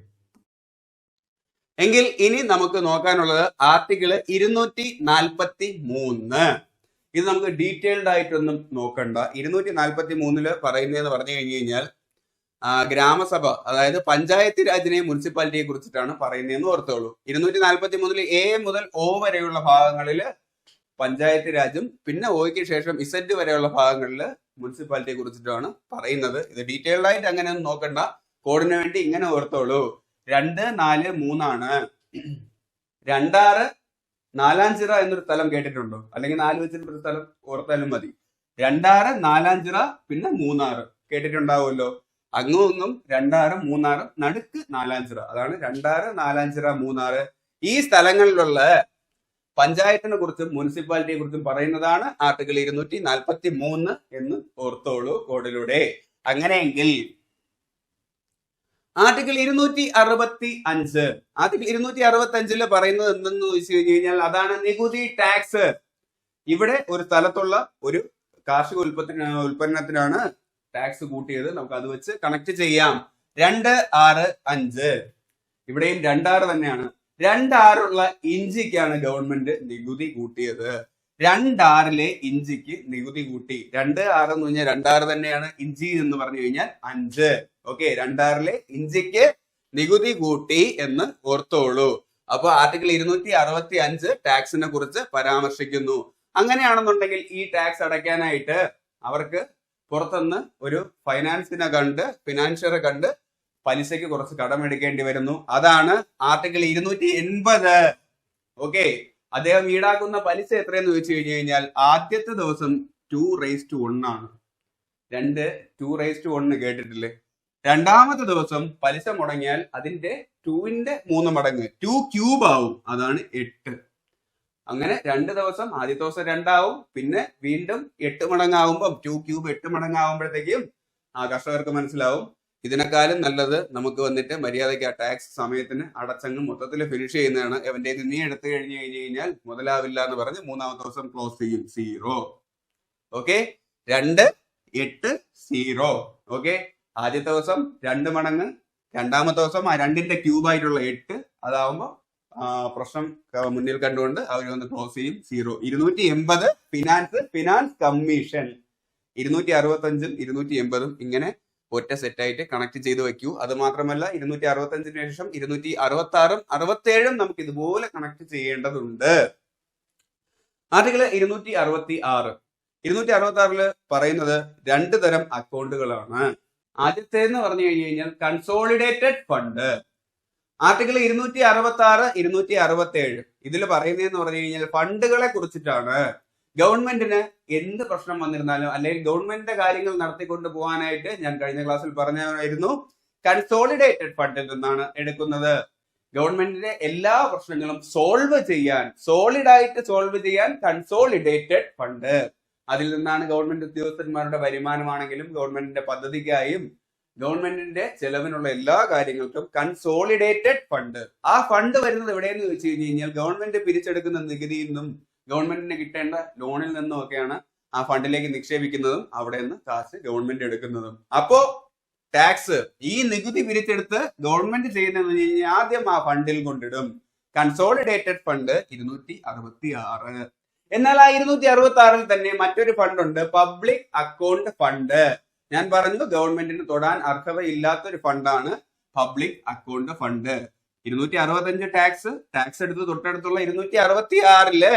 എങ്കിൽ ഇനി നമുക്ക് നോക്കാനുള്ളത് ആർട്ടിക്കിൾ 243. ഇത് നമുക്ക് ഡീറ്റെയിൽഡ് ആയിട്ടൊന്നും നോക്കണ്ട. 243 പറയുന്നതെന്ന് പറഞ്ഞു കഴിഞ്ഞു കഴിഞ്ഞാൽ ഗ്രാമസഭ, അതായത് പഞ്ചായത്ത് രാജിനെ മുനിസിപ്പാലിറ്റിയെ കുറിച്ചിട്ടാണ് പറയുന്നതെന്ന് ഓർത്തോളൂ. 243 A മുതൽ O വരെയുള്ള ഭാഗങ്ങളിൽ പഞ്ചായത്ത് രാജും പിന്നെ Oയ്ക്ക് ശേഷം Z വരെയുള്ള ഭാഗങ്ങളിൽ മുനിസിപ്പാലിറ്റിയെ കുറിച്ചിട്ടാണ് പറയുന്നത്. ഇത് ഡീറ്റെയിൽഡ് ആയിട്ട് അങ്ങനെ ഒന്നും നോക്കണ്ട. കോഡിന് വേണ്ടി ഇങ്ങനെ ഓർത്തോളൂ. 2, 4, 3 ആണ്. 26 നാലാഞ്ചിറ എന്നൊരു സ്ഥലം കേട്ടിട്ടുണ്ടോ? അല്ലെങ്കിൽ 4 വെച്ചിട്ടൊരു സ്ഥലം ഓർത്താലും മതി. 26 നാലാഞ്ചിറ പിന്നെ മൂന്നാർ കേട്ടിട്ടുണ്ടാവുമല്ലോ. അങ്ങും 26 മൂന്നാർ, നടുക്ക് നാലാഞ്ചിറ. അതാണ് 26 നാലാഞ്ചിറ മൂന്നാർ. ഈ സ്ഥലങ്ങളിലുള്ള പഞ്ചായത്തിനെ കുറിച്ചും മുനിസിപ്പാലിറ്റിയെ കുറിച്ചും പറയുന്നതാണ് ആർട്ടിക്കിൾ 243 എന്ന് ഓർത്തോളൂ കോഡിലൂടെ. അങ്ങനെയെങ്കിൽ ആർട്ടിക്കിൾ 265 പറയുന്നത് എന്തെന്ന് ചോദിച്ചു കഴിഞ്ഞാൽ അതാണ് നികുതി, ടാക്സ്. ഇവിടെ ഒരു സ്ഥലത്തുള്ള ഒരു കാർഷിക ഉൽപ്പന്നത്തിനാണ് ടാക്സ് കൂട്ടിയത്. നമുക്ക് അത് വെച്ച് കണക്ട് ചെയ്യാം. 2, 6, 5 ഇവിടെയും 2, 6 തന്നെയാണ്. 2, 6 ഇഞ്ചിക്കാണ് ഗവൺമെന്റ് നികുതി കൂട്ടിയത്. 2, 6 ഇഞ്ചിക്ക് നികുതി കൂട്ടി. 2, 6 എന്ന് പറഞ്ഞാൽ 2, 6 തന്നെയാണ്. ഇഞ്ചി എന്ന് പറഞ്ഞു കഴിഞ്ഞാൽ 5. ഓക്കെ, 2, 6 ഇഞ്ചിക്ക് നികുതി കൂട്ടി എന്ന് ഓർത്തോളൂ. അപ്പൊ ആർട്ടിക്കിൾ 265 ടാക്സിനെ കുറിച്ച് പരാമർശിക്കുന്നു. അങ്ങനെയാണെന്നുണ്ടെങ്കിൽ ഈ ടാക്സ് അടയ്ക്കാനായിട്ട് അവർക്ക് പുറത്തുനിന്ന് ഒരു ഫിനാൻഷ്യറെ കണ്ട് പലിശയ്ക്ക് കുറച്ച് കടമെടുക്കേണ്ടി വരുന്നു. അതാണ് ആർട്ടിക്കിൾ 280. ഓക്കെ, അദ്ദേഹം ഈടാക്കുന്ന പലിശ എത്രയെന്ന് ചോദിച്ചു കഴിഞ്ഞു കഴിഞ്ഞാൽ ആദ്യത്തെ ദിവസം 2:1 ആണ്. 2:1 കേട്ടിട്ടില്ലേ? രണ്ടാമത്തെ ദിവസം പലിശ മുടങ്ങിയാൽ അതിന്റെ 2ന്റെ 3 മടങ്ങ് 2 ക്യൂബ് ആവും. അതാണ് 8. അങ്ങനെ 2 ദിവസം, ആദ്യത്തെ ദിവസം 2 ആവും. പിന്നെ വീണ്ടും 8 മടങ്ങാവുമ്പം 2 ക്യൂബ് 8 മടങ്ങാവുമ്പോഴത്തേക്കും കർഷകർക്ക് മനസ്സിലാവും ഇതിനേക്കാളും നല്ലത് നമുക്ക് വന്നിട്ട് മര്യാദയ്ക്ക് ആ ടാക്സ് സമയത്തിന് അടച്ചങ്ങ് മൊത്തത്തിൽ ഫിനിഷ് ചെയ്യുന്നതാണ്. അവന്റെ ഇത് നീ എടുത്തു കഴിഞ്ഞു കഴിഞ്ഞാൽ മുതലാവില്ല എന്ന് പറഞ്ഞ് മൂന്നാമത്തെ ദിവസം ക്ലോസ് ചെയ്യും 0. ഓക്കെ, 2, 8, 0. ഓക്കെ, ആദ്യത്തെ ദിവസം 2 മടങ്ങ്, രണ്ടാമത്തെ ദിവസം ആ 2ന്റെ ക്യൂബായിട്ടുള്ള 8, അതാവുമ്പോ പ്രശ്നം മുന്നിൽ കണ്ടുകൊണ്ട് അവർ വന്ന് ക്ലോസ് ചെയ്യും 0. 280 ഫിനാൻസ് കമ്മീഷൻ 265 280 ഇങ്ങനെ ഒറ്റ സെറ്റായിട്ട് കണക്ട് ചെയ്ത് വെക്കൂ. അത് മാത്രമല്ല 265 ശേഷം 266 67 നമുക്ക് ഇതുപോലെ കണക്ട് ചെയ്യേണ്ടതുണ്ട്. ആർട്ടിക്കിൾ 266 പറയുന്നത് 2 തരം അക്കൗണ്ടുകളാണ്. ആദ്യത്തേന്ന് പറഞ്ഞു കഴിഞ്ഞാൽ കൺസോളിഡേറ്റഡ് ഫണ്ട്. ആർട്ടിക്കിൾ 266 267 ഇതിൽ പറയുന്നതെന്ന് പറഞ്ഞു കഴിഞ്ഞാൽ ഫണ്ടുകളെ കുറിച്ചിട്ടാണ്. ഗവൺമെന്റിന് എന്ത് പ്രശ്നം വന്നിരുന്നാലും അല്ലെങ്കിൽ ഗവൺമെന്റിന്റെ കാര്യങ്ങൾ നടത്തിക്കൊണ്ട് പോകാനായിട്ട് ഞാൻ കഴിഞ്ഞ ക്ലാസ്സിൽ പറഞ്ഞായിരുന്നു കൺസോളിഡേറ്റഡ് ഫണ്ടിൽ നിന്നാണ് എടുക്കുന്നത്. ഗവൺമെന്റിന്റെ എല്ലാ പ്രശ്നങ്ങളും സോളിഡായിട്ട് സോൾവ് ചെയ്യാൻ കൺസോളിഡേറ്റഡ് ഫണ്ട്. അതിൽ നിന്നാണ് ഗവൺമെന്റ് ഉദ്യോഗസ്ഥന്മാരുടെ വരുമാനമാണെങ്കിലും ഗവൺമെന്റിന്റെ പദ്ധതിക്കായും ഗവൺമെന്റിന്റെ ചെലവിനുള്ള എല്ലാ കാര്യങ്ങൾക്കും കൺസോളിഡേറ്റഡ് ഫണ്ട്. ആ ഫണ്ട് വരുന്നത് എവിടെയെന്ന് ചോദിച്ചു കഴിഞ്ഞാൽ ഗവൺമെന്റ് പിരിച്ചെടുക്കുന്ന നികുതിയിൽ നിന്നും ഗവൺമെന്റിന് കിട്ടേണ്ട ലോണിൽ നിന്നും ഒക്കെയാണ് ആ ഫണ്ടിലേക്ക് നിക്ഷേപിക്കുന്നതും അവിടെ നിന്ന് കാശ് ഗവൺമെന്റ് എടുക്കുന്നതും. അപ്പോ ടാക്സ് ഈ നികുതി പിരിച്ചെടുത്ത് ഗവൺമെന്റ് ചെയ്യുന്നതെന്ന് കഴിഞ്ഞാൽ ആദ്യം ആ ഫണ്ടിൽ കൊണ്ടിടും. Consolidated fund 266. എന്നാൽ ആ 266 തന്നെ മറ്റൊരു ഫണ്ട് ഉണ്ട്, പബ്ലിക് അക്കൗണ്ട് ഫണ്ട്. ഞാൻ പറഞ്ഞു ഗവൺമെന്റിന് തൊടാൻ അർഹതയില്ലാത്തൊരു ഫണ്ടാണ് പബ്ലിക് അക്കൗണ്ട് ഫണ്ട്. 265 ടാക്സ് എടുത്ത് തൊട്ടടുത്തുള്ള 266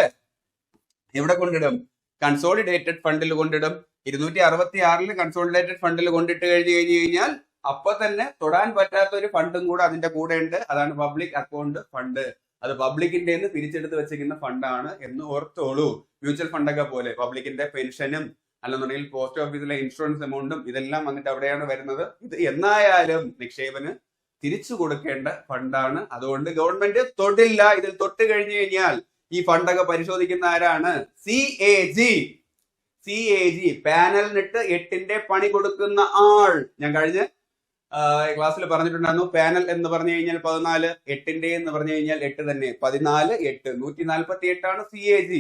എവിടെ കൊണ്ടിടും? കൺസോളിഡേറ്റഡ് ഫണ്ടിൽ കൊണ്ടിടും. 266 കൺസോളിഡേറ്റഡ് ഫണ്ടിൽ കൊണ്ടിട്ട് കഴിഞ്ഞാൽ അപ്പൊ തന്നെ തൊടാൻ പറ്റാത്ത ഒരു ഫണ്ടും കൂടെ അതിന്റെ കൂടെ ഉണ്ട്. അതാണ് പബ്ലിക് അക്കൗണ്ട് ഫണ്ട്. അത് പബ്ലിക്കിന്റെ പിരിച്ചെടുത്ത് വെച്ചിരിക്കുന്ന ഫണ്ടാണ് എന്ന് ഓർത്തോളൂ. മ്യൂച്വൽ ഫണ്ടൊക്കെ പോലെ പബ്ലിക്കിന്റെ പെൻഷനും അല്ലെന്നുണ്ടെങ്കിൽ പോസ്റ്റ് ഓഫീസിലെ ഇൻഷുറൻസ് എമൗണ്ടും ഇതെല്ലാം വന്നിട്ട് അവിടെയാണ് വരുന്നത്. ഇത് എന്നായാലും നിക്ഷേപന് തിരിച്ചു കൊടുക്കേണ്ട ഫണ്ടാണ്. അതുകൊണ്ട് ഗവൺമെന്റ് തൊടില്ല. ഇതിൽ തൊട്ട് കഴിഞ്ഞു കഴിഞ്ഞാൽ ഈ ഫണ്ടൊക്കെ പരിശോധിക്കുന്ന ആരാണ്? CAG. പാനലിനിട്ട് 8ന്റെ പണി കൊടുക്കുന്ന ആൾ. ഞാൻ കഴിഞ്ഞ ക്ലാസ്സിൽ പറഞ്ഞിട്ടുണ്ടായിരുന്നു. പാനൽ എന്ന് പറഞ്ഞു കഴിഞ്ഞാൽ 14, 8ന്റെ എന്ന് പറഞ്ഞു കഴിഞ്ഞാൽ 8 തന്നെ, 14, 8, 148 ആണ് CAG.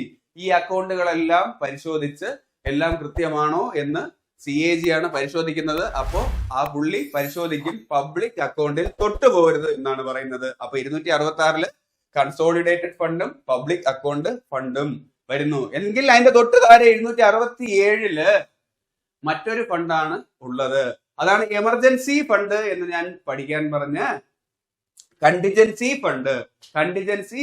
ഈ അക്കൗണ്ടുകളെല്ലാം പരിശോധിച്ച് എല്ലാം കൃത്യമാണോ എന്ന് CAG ആണ് പരിശോധിക്കുന്നത്. അപ്പോ ആ പുള്ളി പരിശോധിക്കും പബ്ലിക് അക്കൗണ്ടിൽ തൊട്ടു പോകരുത് എന്നാണ് പറയുന്നത്. അപ്പൊ 266 കൺസോളിഡേറ്റഡ് ഫണ്ടും പബ്ലിക് അക്കൗണ്ട് ഫണ്ടും വരുന്നു. എങ്കിൽ അതിന്റെ തൊട്ട് താഴെ 267 മറ്റൊരു ഫണ്ടാണ് ഉള്ളത്. അതാണ് എമർജൻസി ഫണ്ട് എന്ന് ഞാൻ പഠിക്കാൻ പറഞ്ഞ കണ്ടിജൻസി ഫണ്ട്. കണ്ടിജൻസി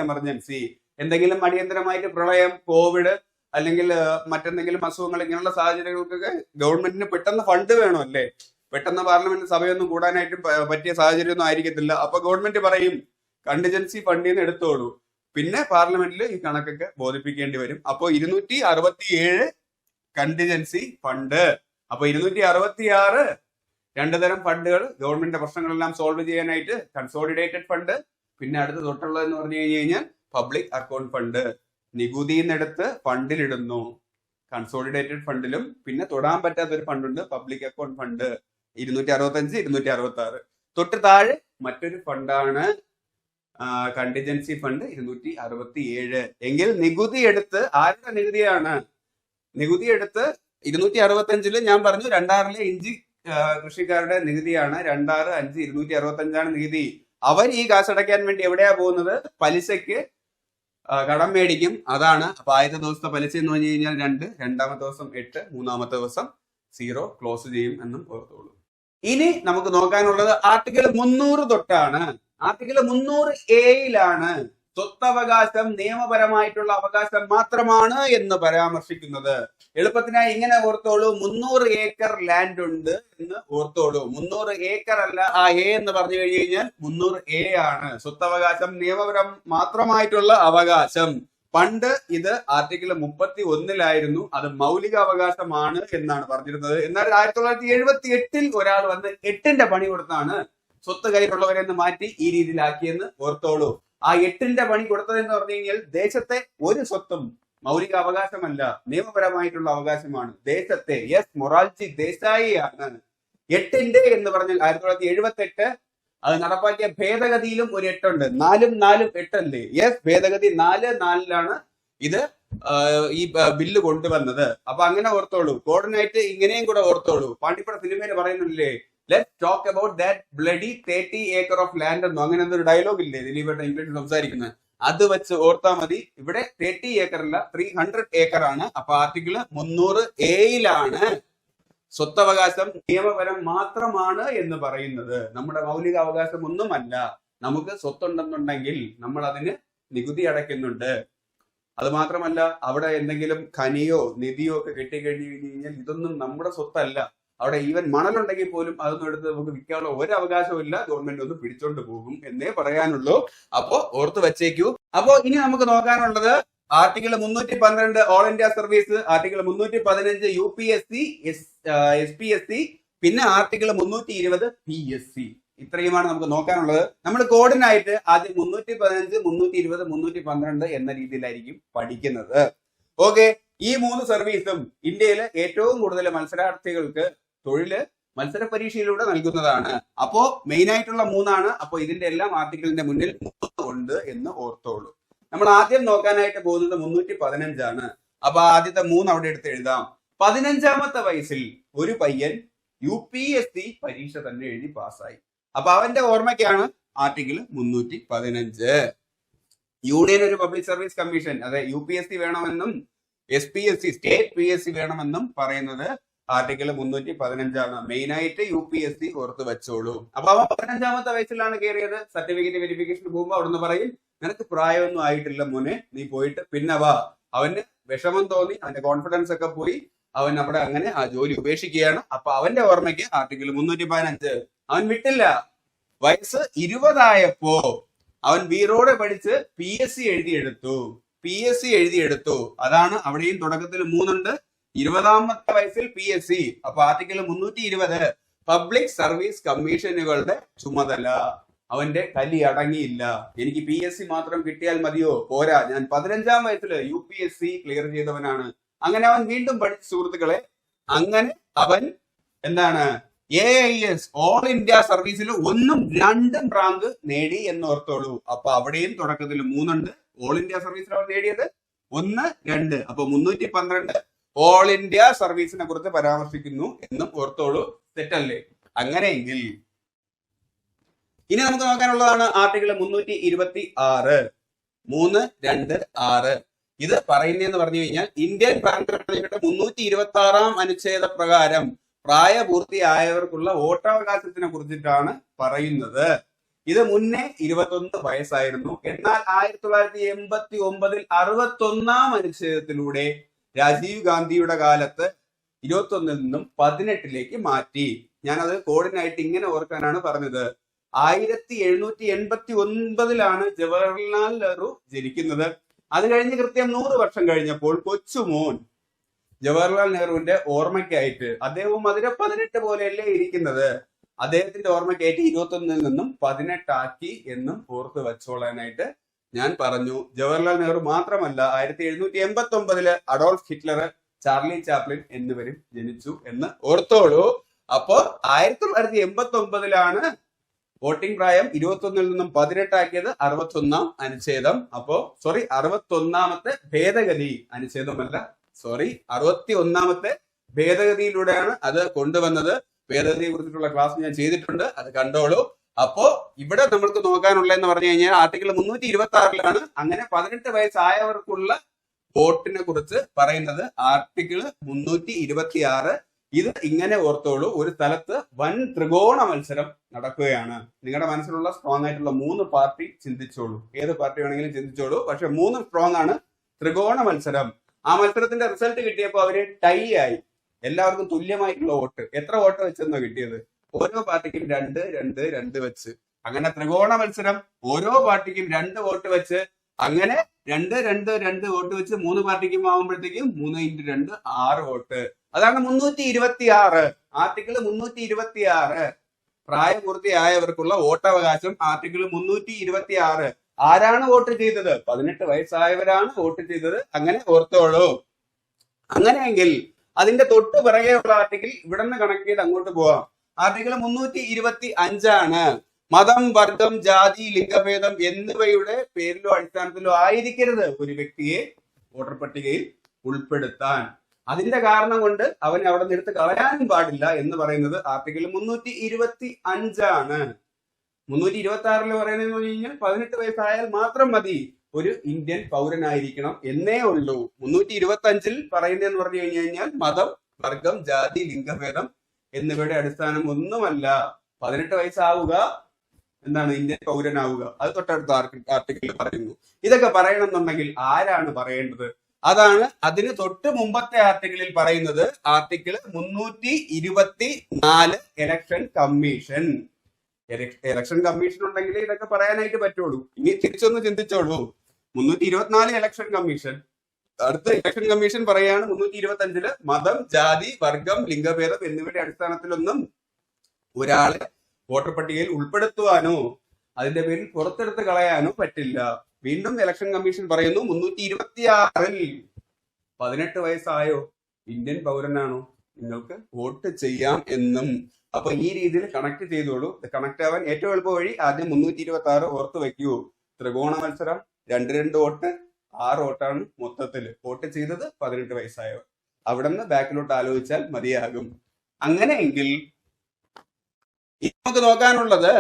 എമർജൻസി എന്തെങ്കിലും അടിയന്തരമായിട്ട് പ്രളയം, കോവിഡ് അല്ലെങ്കിൽ മറ്റെന്തെങ്കിലും അസുഖങ്ങൾ, ഇങ്ങനെയുള്ള സാഹചര്യങ്ങൾക്കൊക്കെ ഗവൺമെന്റിന് പെട്ടെന്ന് ഫണ്ട് വേണമല്ലേ. പെട്ടെന്ന് പാർലമെന്റ് സഭയൊന്നും കൂടാനായിട്ട് പറ്റിയ സാഹചര്യമൊന്നും ആയിരിക്കത്തില്ല. അപ്പൊ ഗവൺമെന്റ് പറയും കണ്ടിജൻസി ഫണ്ടിൽ നിന്ന് എടുത്തോളൂ. പിന്നെ പാർലമെന്റിൽ ഈ കണക്കൊക്കെ ബോധിപ്പിക്കേണ്ടി വരും. അപ്പോ 267 കണ്ടിജൻസി ഫണ്ട്. അപ്പൊ 266 2 തരം ഫണ്ടുകൾ ഗവൺമെന്റിന്റെ പ്രശ്നങ്ങളെല്ലാം സോൾവ് ചെയ്യാനായിട്ട്. കൺസോളിഡേറ്റഡ് ഫണ്ട്, പിന്നെ അടുത്ത് തൊട്ടുള്ളതെന്ന് പറഞ്ഞു കഴിഞ്ഞാൽ പബ്ലിക് അക്കൗണ്ട് ഫണ്ട്. നികുതിയിൽ നിന്നെടുത്ത് ഫണ്ടിലിടുന്നു കൺസോളിഡേറ്റഡ് ഫണ്ടിലും. പിന്നെ തൊടാൻ പറ്റാത്ത ഒരു ഫണ്ടുണ്ട്, പബ്ലിക് അക്കൗണ്ട് ഫണ്ട്. 265 266 തൊട്ട് താഴെ മറ്റൊരു ഫണ്ടാണ് കണ്ടിജൻസി ഫണ്ട് 267. എങ്കിൽ നികുതി എടുത്ത് ആരുടെ നികുതിയാണ്? നികുതി എടുത്ത് 265 ഞാൻ പറഞ്ഞു 26 ഇഞ്ചി കൃഷിക്കാരുടെ നികുതിയാണ്. 26, 5, 265 നികുതി. അവർ ഈ കാശടയ്ക്കാൻ വേണ്ടി എവിടെയാ പോകുന്നത്? പലിശയ്ക്ക് കടം മേടിക്കും. അതാണ്. അപ്പൊ ആദ്യത്തെ ദിവസത്തെ പലിശ എന്ന് പറഞ്ഞു കഴിഞ്ഞാൽ 2, രണ്ടാമത്തെ ദിവസം 8, മൂന്നാമത്തെ ദിവസം 0 ക്ലോസ് ചെയ്യും എന്നും ഓർത്തോളൂ. ഇനി നമുക്ക് നോക്കാനുള്ളത് ആർട്ടിക്കിൾ 300 തൊട്ടാണ്. ആർട്ടിക്കിൾ 300A സ്വത്തവകാശം നിയമപരമായിട്ടുള്ള അവകാശം മാത്രമാണ് എന്ന് പരാമർശിക്കുന്നത്. എളുപ്പത്തിനായി ഇങ്ങനെ ഓർത്തോളൂ, 300 ഏക്കർ ലാൻഡ് ഉണ്ട് എന്ന് ഓർത്തോളൂ. 300 ഏക്കർ അല്ല, ആ എ എന്ന് പറഞ്ഞു കഴിഞ്ഞാൽ 300A ആണ്. സ്വത്തവകാശം നിയമപരം മാത്രമായിട്ടുള്ള അവകാശം. പണ്ട് ഇത് ആർട്ടിക്കിൾ 31 അത് മൗലിക അവകാശമാണ് എന്നാണ് പറഞ്ഞിരുന്നത്. എന്നാൽ 1978 ഒരാൾ വന്ന് 8ന്റെ പണി കൊടുത്താണ് സ്വത്ത് കയ്യിലുള്ളവരെന്ന് മാറ്റി ഈ രീതിയിലാക്കിയെന്ന് ഓർത്തോളൂ. ആ 8ന്റെ പണി കൊടുത്തതെന്ന് പറഞ്ഞു കഴിഞ്ഞാൽ ദേശത്തെ ഒരു സ്വത്തും മൗലിക അവകാശമല്ല, നിയമപരമായിട്ടുള്ള അവകാശമാണ്. ദേശത്തെ മൊറാർജി ദേശായി ആണ് 8ന്റെ എന്ന് പറഞ്ഞാൽ 1978 അത് നടപ്പാക്കിയ ഭേദഗതിയിലും ഒരു 8 ഉണ്ട്. 4 4 8 അല്ലേ? യെസ്, ഭേദഗതി 4 ഇത് ഈ ബില്ല് കൊണ്ടുവന്നത്. അപ്പൊ അങ്ങനെ ഓർത്തോളൂ. കോർഡിനേറ്റ് ഇങ്ങനെയും കൂടെ ഓർത്തോളൂ. പാണ്ടിപ്പട സിനിമയിൽ പറയുന്നില്ലേ, let's talk about that bloody 30 acre of land എന്നോ അങ്ങനെ എന്തൊരു ഡയലോഗ് ഇല്ലേ ദിലീപേട്ട ഇംഗ്ലീഷിൽ സംസാരിക്കുന്നത്? അത് വെച്ച് ഓർത്താൽ മതി. ഇവിടെ 30 acre അല്ല, 300 acre ആണ്. അപ്പൊ ആർട്ടിക്കിൾ 300A സ്വത്തവകാശം നിയമപരം മാത്രമാണ് എന്ന് പറയുന്നത്. നമ്മുടെ മൗലിക അവകാശം ഒന്നുമല്ല. നമുക്ക് സ്വത്തുണ്ടെന്നുണ്ടെങ്കിൽ നമ്മൾ അതിന് നികുതി അടയ്ക്കുന്നുണ്ട്. അത് മാത്രമല്ല, അവിടെ എന്തെങ്കിലും ഖനിയോ നിധിയോ ഒക്കെ കിട്ടിക്കഴിഞ്ഞു കഴിഞ്ഞാൽ ഇതൊന്നും നമ്മുടെ സ്വത്തല്ല. അവിടെ ഈവൻ മണലുണ്ടെങ്കിൽ പോലും അതൊന്നും എടുത്ത് നമുക്ക് വിൽക്കാനുള്ള ഒരു അവകാശവും ഇല്ല. ഗവൺമെന്റ് ഒന്ന് പിടിച്ചോണ്ട് പോകും എന്നേ പറയാനുള്ളൂ. അപ്പോ ഓർത്ത് വെച്ചേക്കൂ. അപ്പോ ഇനി നമുക്ക് നോക്കാനുള്ളത് article 312 all India service, article 315 UPSC SPSC, പിന്നെ ആർട്ടിക്കിൾ 320 PSC. ഇത്രയുമാണ് നമുക്ക് നോക്കാനുള്ളത്. നമ്മൾ കോഡിനായിട്ട് ആദ്യം 315, 320, 312 എന്ന രീതിയിലായിരിക്കും പഠിക്കുന്നത്. ഓക്കെ, ഈ 3 സർവീസും ഇന്ത്യയിലെ ഏറ്റവും കൂടുതൽ മത്സരാർത്ഥികൾക്ക് തൊഴില് മത്സര പരീക്ഷയിലൂടെ നൽകുന്നതാണ്. അപ്പോ മെയിൻ ആയിട്ടുള്ള 3 അപ്പോ ഇതിന്റെ എല്ലാം ആർട്ടിക്കിളിന്റെ മുന്നിൽ 3 ഉണ്ട് എന്ന് ഓർത്തോളൂ. നമ്മൾ ആദ്യം നോക്കാനായിട്ട് പോകുന്നത് 315 അപ്പൊ ആദ്യത്തെ 3 അവിടെ എടുത്ത് എഴുതാം. 15ാമത്തെ വയസ്സിൽ ഒരു പയ്യൻ UPSC പരീക്ഷ തന്നെ എഴുതി പാസ്സായി. അപ്പൊ അവന്റെ ഓർമ്മയ്ക്കാണ് ആർട്ടിക്കിൾ 315. യൂണിയൻ ഒരു പബ്ലിക് സർവീസ് കമ്മീഷൻ, അതെ UPSC വേണമെന്നും SPSC സ്റ്റേറ്റ് PSC വേണമെന്നും പറയുന്നത് ആർട്ടിക്കിൾ 315. മെയിനായിട്ട് UPSC ഓർത്ത് വെച്ചോളൂ. അപ്പൊ അവൻ 15ാമത്തെ വയസ്സിലാണ് കയറിയത്. സർട്ടിഫിക്കറ്റ് വെരിഫിക്കേഷൻ പോകുമ്പോൾ അവിടുന്ന് പറയും, നിനക്ക് പ്രായമൊന്നും ആയിട്ടില്ല മോനെ, നീ പോയിട്ട് പിന്നെ വാ. അവന് വിഷമം തോന്നി, അവന്റെ കോൺഫിഡൻസ് ഒക്കെ പോയി, അവൻ അവിടെ അങ്ങനെ ആ ജോലി ഉപേക്ഷിക്കുകയാണ്. അപ്പൊ അവന്റെ ഓർമ്മയ്ക്ക് ആർട്ടിക്കിൾ 315. അവൻ വിട്ടില്ല. വയസ്സ് 20 അവൻ വീറോടെ പഠിച്ച് PSC എഴുതിയെടുത്തു. അതാണ് അവിടെയും തുടക്കത്തിൽ 3 ഉണ്ട്. 20ാമത്തെ വയസ്സിൽ PSC. അപ്പൊ ആർട്ടിക്കിൾ 320 പബ്ലിക് സർവീസ് കമ്മീഷനുകളുടെ ചുമതല. അവന്റെ കലി അടങ്ങിയില്ല. എനിക്ക് PSC മാത്രം കിട്ടിയാൽ മതിയോ? പോരാ, ഞാൻ 15ാം വയസ്സിൽ UPSC ക്ലിയർ ചെയ്തവനാണ്. അങ്ങനെ അവൻ വീണ്ടും പഠിച്ച സുഹൃത്തുക്കളെ. അങ്ങനെ അവൻ എന്താണ് AIS ഓൾ ഇന്ത്യ സർവീസിൽ 1ഉം 2ഉം റാങ്ക് നേടി എന്ന് ഓർത്തോളൂ. അപ്പൊ അവിടെയും തുടക്കത്തിൽ 3 ഉണ്ട്. ഓൾ ഇന്ത്യ സർവീസിൽ അവൻ നേടിയത് 1, 2. അപ്പൊ 312 ഓൾ ഇന്ത്യ സർവീസിനെ കുറിച്ച് പരാമർശിക്കുന്നു എന്നും ഓർത്തോളൂ. തെറ്റല്ലേ? അങ്ങനെയെങ്കിൽ ഇനി നമുക്ക് നോക്കാനുള്ളതാണ് ആർട്ടിക്കിൾ 326. 326 ഇത് പറയുന്നതെന്ന് പറഞ്ഞു കഴിഞ്ഞാൽ ഇന്ത്യൻ ഭരണഘടനയുടെ 326 അനുച്ഛേദ പ്രകാരം പ്രായപൂർത്തിയായവർക്കുള്ള വോട്ടവകാശത്തിനെ കുറിച്ചിട്ടാണ് പറയുന്നത്. ഇത് മുന്നേ 21 വയസ്സായിരുന്നു. എന്നാൽ 1989 61 അനുച്ഛേദത്തിലൂടെ രാജീവ് ഗാന്ധിയുടെ കാലത്ത് 21 നിന്നും 18 മാറ്റി. ഞാനത് കോഡിനായിട്ട് ഇങ്ങനെ ഓർക്കാനാണ് പറഞ്ഞത്. 1789 ജവഹർലാൽ നെഹ്റു ജനിക്കുന്നത്. അത് കഴിഞ്ഞ് കൃത്യം 100 വർഷം കഴിഞ്ഞപ്പോൾ കൊച്ചുമോൻ ജവഹർലാൽ നെഹ്റുവിന്റെ ഓർമ്മയ്ക്കായിട്ട്, അദ്ദേഹവും അതിലെ 18 പോലെയല്ലേ ഇരിക്കുന്നത്, അദ്ദേഹത്തിന്റെ ഓർമ്മയ്ക്കായിട്ട് 21 നിന്നും 18 എന്നും ഓർത്ത് വെച്ചോളാനായിട്ട് ഞാൻ പറഞ്ഞു. ജവഹർലാൽ നെഹ്റു മാത്രമല്ല, 1789 അഡോൾഫ് ഹിറ്റ്ലർ, ചാർലി ചാപ്ലിൻ എന്നിവരും ജനിച്ചു എന്ന് ഓർത്തോളൂ. അപ്പോ 1989 വോട്ടിംഗ് പ്രായം 21 നിന്നും 18 61 അനുച്ഛേദം. അപ്പോ 61ാമത്തെ ഭേദഗതി, അനുച്ഛേദമല്ല, 61ാമത്തെ ഭേദഗതിയിലൂടെയാണ് അത് കൊണ്ടുവന്നത്. ഭേദഗതിയെ കുറിച്ചിട്ടുള്ള ക്ലാസ് ഞാൻ ചെയ്തിട്ടുണ്ട്, അത് കണ്ടോളൂ. അപ്പോ ഇവിടെ നമ്മൾക്ക് നോക്കാനുള്ള എന്ന് പറഞ്ഞു കഴിഞ്ഞാൽ ആർട്ടിക്കിൾ 326 അങ്ങനെ 18 വയസ്സായവർക്കുള്ള വോട്ടിനെ കുറിച്ച് പറയുന്നത്. ആർട്ടിക്കിൾ 326 ഇത് ഇങ്ങനെ ഓർത്തോളൂ. ഒരു സ്ഥലത്ത് വൻ ത്രികോണ മത്സരം നടക്കുകയാണ്. നിങ്ങളുടെ മനസ്സിലുള്ള സ്ട്രോങ് ആയിട്ടുള്ള 3 പാർട്ടി ചിന്തിച്ചോളൂ. ഏത് പാർട്ടി വേണമെങ്കിലും ചിന്തിച്ചോളൂ. പക്ഷെ 3 സ്ട്രോങ് ആണ്. ത്രികോണ മത്സരം. ആ മത്സരത്തിന്റെ റിസൾട്ട് കിട്ടിയപ്പോൾ അവര് ടൈ ആയി. എല്ലാവർക്കും തുല്യമായിട്ടുള്ള വോട്ട്. എത്ര വോട്ട് വെച്ചെന്നോ കിട്ടിയത്? ഓരോ പാർട്ടിക്കും 2, 2, 2 വെച്ച്. അങ്ങനെ ത്രികോണ മത്സരം. ഓരോ പാർട്ടിക്കും 2 വോട്ട് വെച്ച്. അങ്ങനെ 2, 2, 2 വോട്ട് വെച്ച് 3 പാർട്ടിക്കും ആവുമ്പോഴത്തേക്കും 3 × 2 6 വോട്ട്. അതാണ് 326. ആർട്ടിക്കിൾ 326 പ്രായപൂർത്തിയായവർക്കുള്ള വോട്ടവകാശം. ആർട്ടിക്കിൾ 326 ആരാണ് വോട്ട് ചെയ്തത്? 18 വയസ്സായവരാണ് വോട്ട് ചെയ്തത്. അങ്ങനെ ഓർത്തോളൂ. അങ്ങനെയെങ്കിൽ അതിന്റെ തൊട്ട് പിറകെയുള്ള ആർട്ടിക്കിൾ ഇവിടെ നിന്ന് കണക്ട് ചെയ്ത് അങ്ങോട്ട് പോവാം. ആർട്ടിക്കിൾ 325 മതം, വർഗം, ജാതി, ലിംഗഭേദം എന്നിവയുടെ പേരിലോ അടിസ്ഥാനത്തിലോ ആയിരിക്കരുത് ഒരു വ്യക്തിയെ വോട്ടർ പട്ടികയിൽ ഉൾപ്പെടുത്താൻ. അതിന്റെ കാരണം കൊണ്ട് അവൻ അവിടെ നിന്ന് എടുത്ത് കളയാനും പാടില്ല എന്ന് പറയുന്നത് ആർട്ടിക്കിൾ 325 326 പറയുന്നത് കഴിഞ്ഞാൽ 18 വയസ്സായാൽ മാത്രം മതി ഒരു ഇന്ത്യൻ പൗരനായിരിക്കണം എന്നേ ഉള്ളൂ. 325 പറയുന്നതെന്ന് പറഞ്ഞു കഴിഞ്ഞാൽ മതം, വർഗം, ജാതി, ലിംഗഭേദം എന്നിവയുടെ അടിസ്ഥാനം ഒന്നുമല്ല. 18 വയസ്സാവുക, എന്താണ് ഇന്ത്യൻ പൗരനാവുക, അത് തൊട്ടടുത്ത ആർട്ടിക്കിളിൽ പറയുന്നു. ഇതൊക്കെ പറയണമെന്നുണ്ടെങ്കിൽ ആരാണ് പറയേണ്ടത്? അതാണ് അതിന് തൊട്ട് മുമ്പത്തെ ആർട്ടിക്കിളിൽ പറയുന്നത്. Article 324 election commission. Election commission ഉണ്ടെങ്കിൽ ഇതൊക്കെ പറയാനായിട്ട് പറ്റുള്ളൂ. ഇനി തിരിച്ചൊന്ന് ചിന്തിച്ചോളൂ. 324 ഇലക്ഷൻ കമ്മീഷൻ, അടുത്ത ഇലക്ഷൻ കമ്മീഷൻ പറയാണ് 325 മതം, ജാതി, വർഗം, ലിംഗഭേദം എന്നിവയുടെ അടിസ്ഥാനത്തിലൊന്നും ഒരാളെ വോട്ടർ പട്ടികയിൽ ഉൾപ്പെടുത്തുവാനോ അതിന്റെ പേരിൽ പുറത്തെടുത്ത് കളയാനോ പറ്റില്ല. വീണ്ടും ഇലക്ഷൻ കമ്മീഷൻ പറയുന്നു 326 18 വയസ്സായോ, ഇന്ത്യൻ പൗരനാണോ, നിങ്ങൾക്ക് വോട്ട് ചെയ്യാം എന്നും. അപ്പൊ ഈ രീതിയിൽ കണക്ട് ചെയ്തോളൂ. കണക്ട് ആവാൻ ഏറ്റവും എളുപ്പ വഴി ആദ്യം 326 ഓർത്ത് വെക്കൂ. ത്രികോണ മത്സരം 2 വോട്ട് 6 വോട്ടാണ് മൊത്തത്തിൽ. വോട്ട് ചെയ്തത് 18 വയസ്സായോ. അവിടെ നിന്ന് ബാക്കിലോട്ട് ആലോചിച്ചാൽ മതിയാകും. അങ്ങനെയെങ്കിൽ നമുക്ക് നോക്കാനുള്ളത്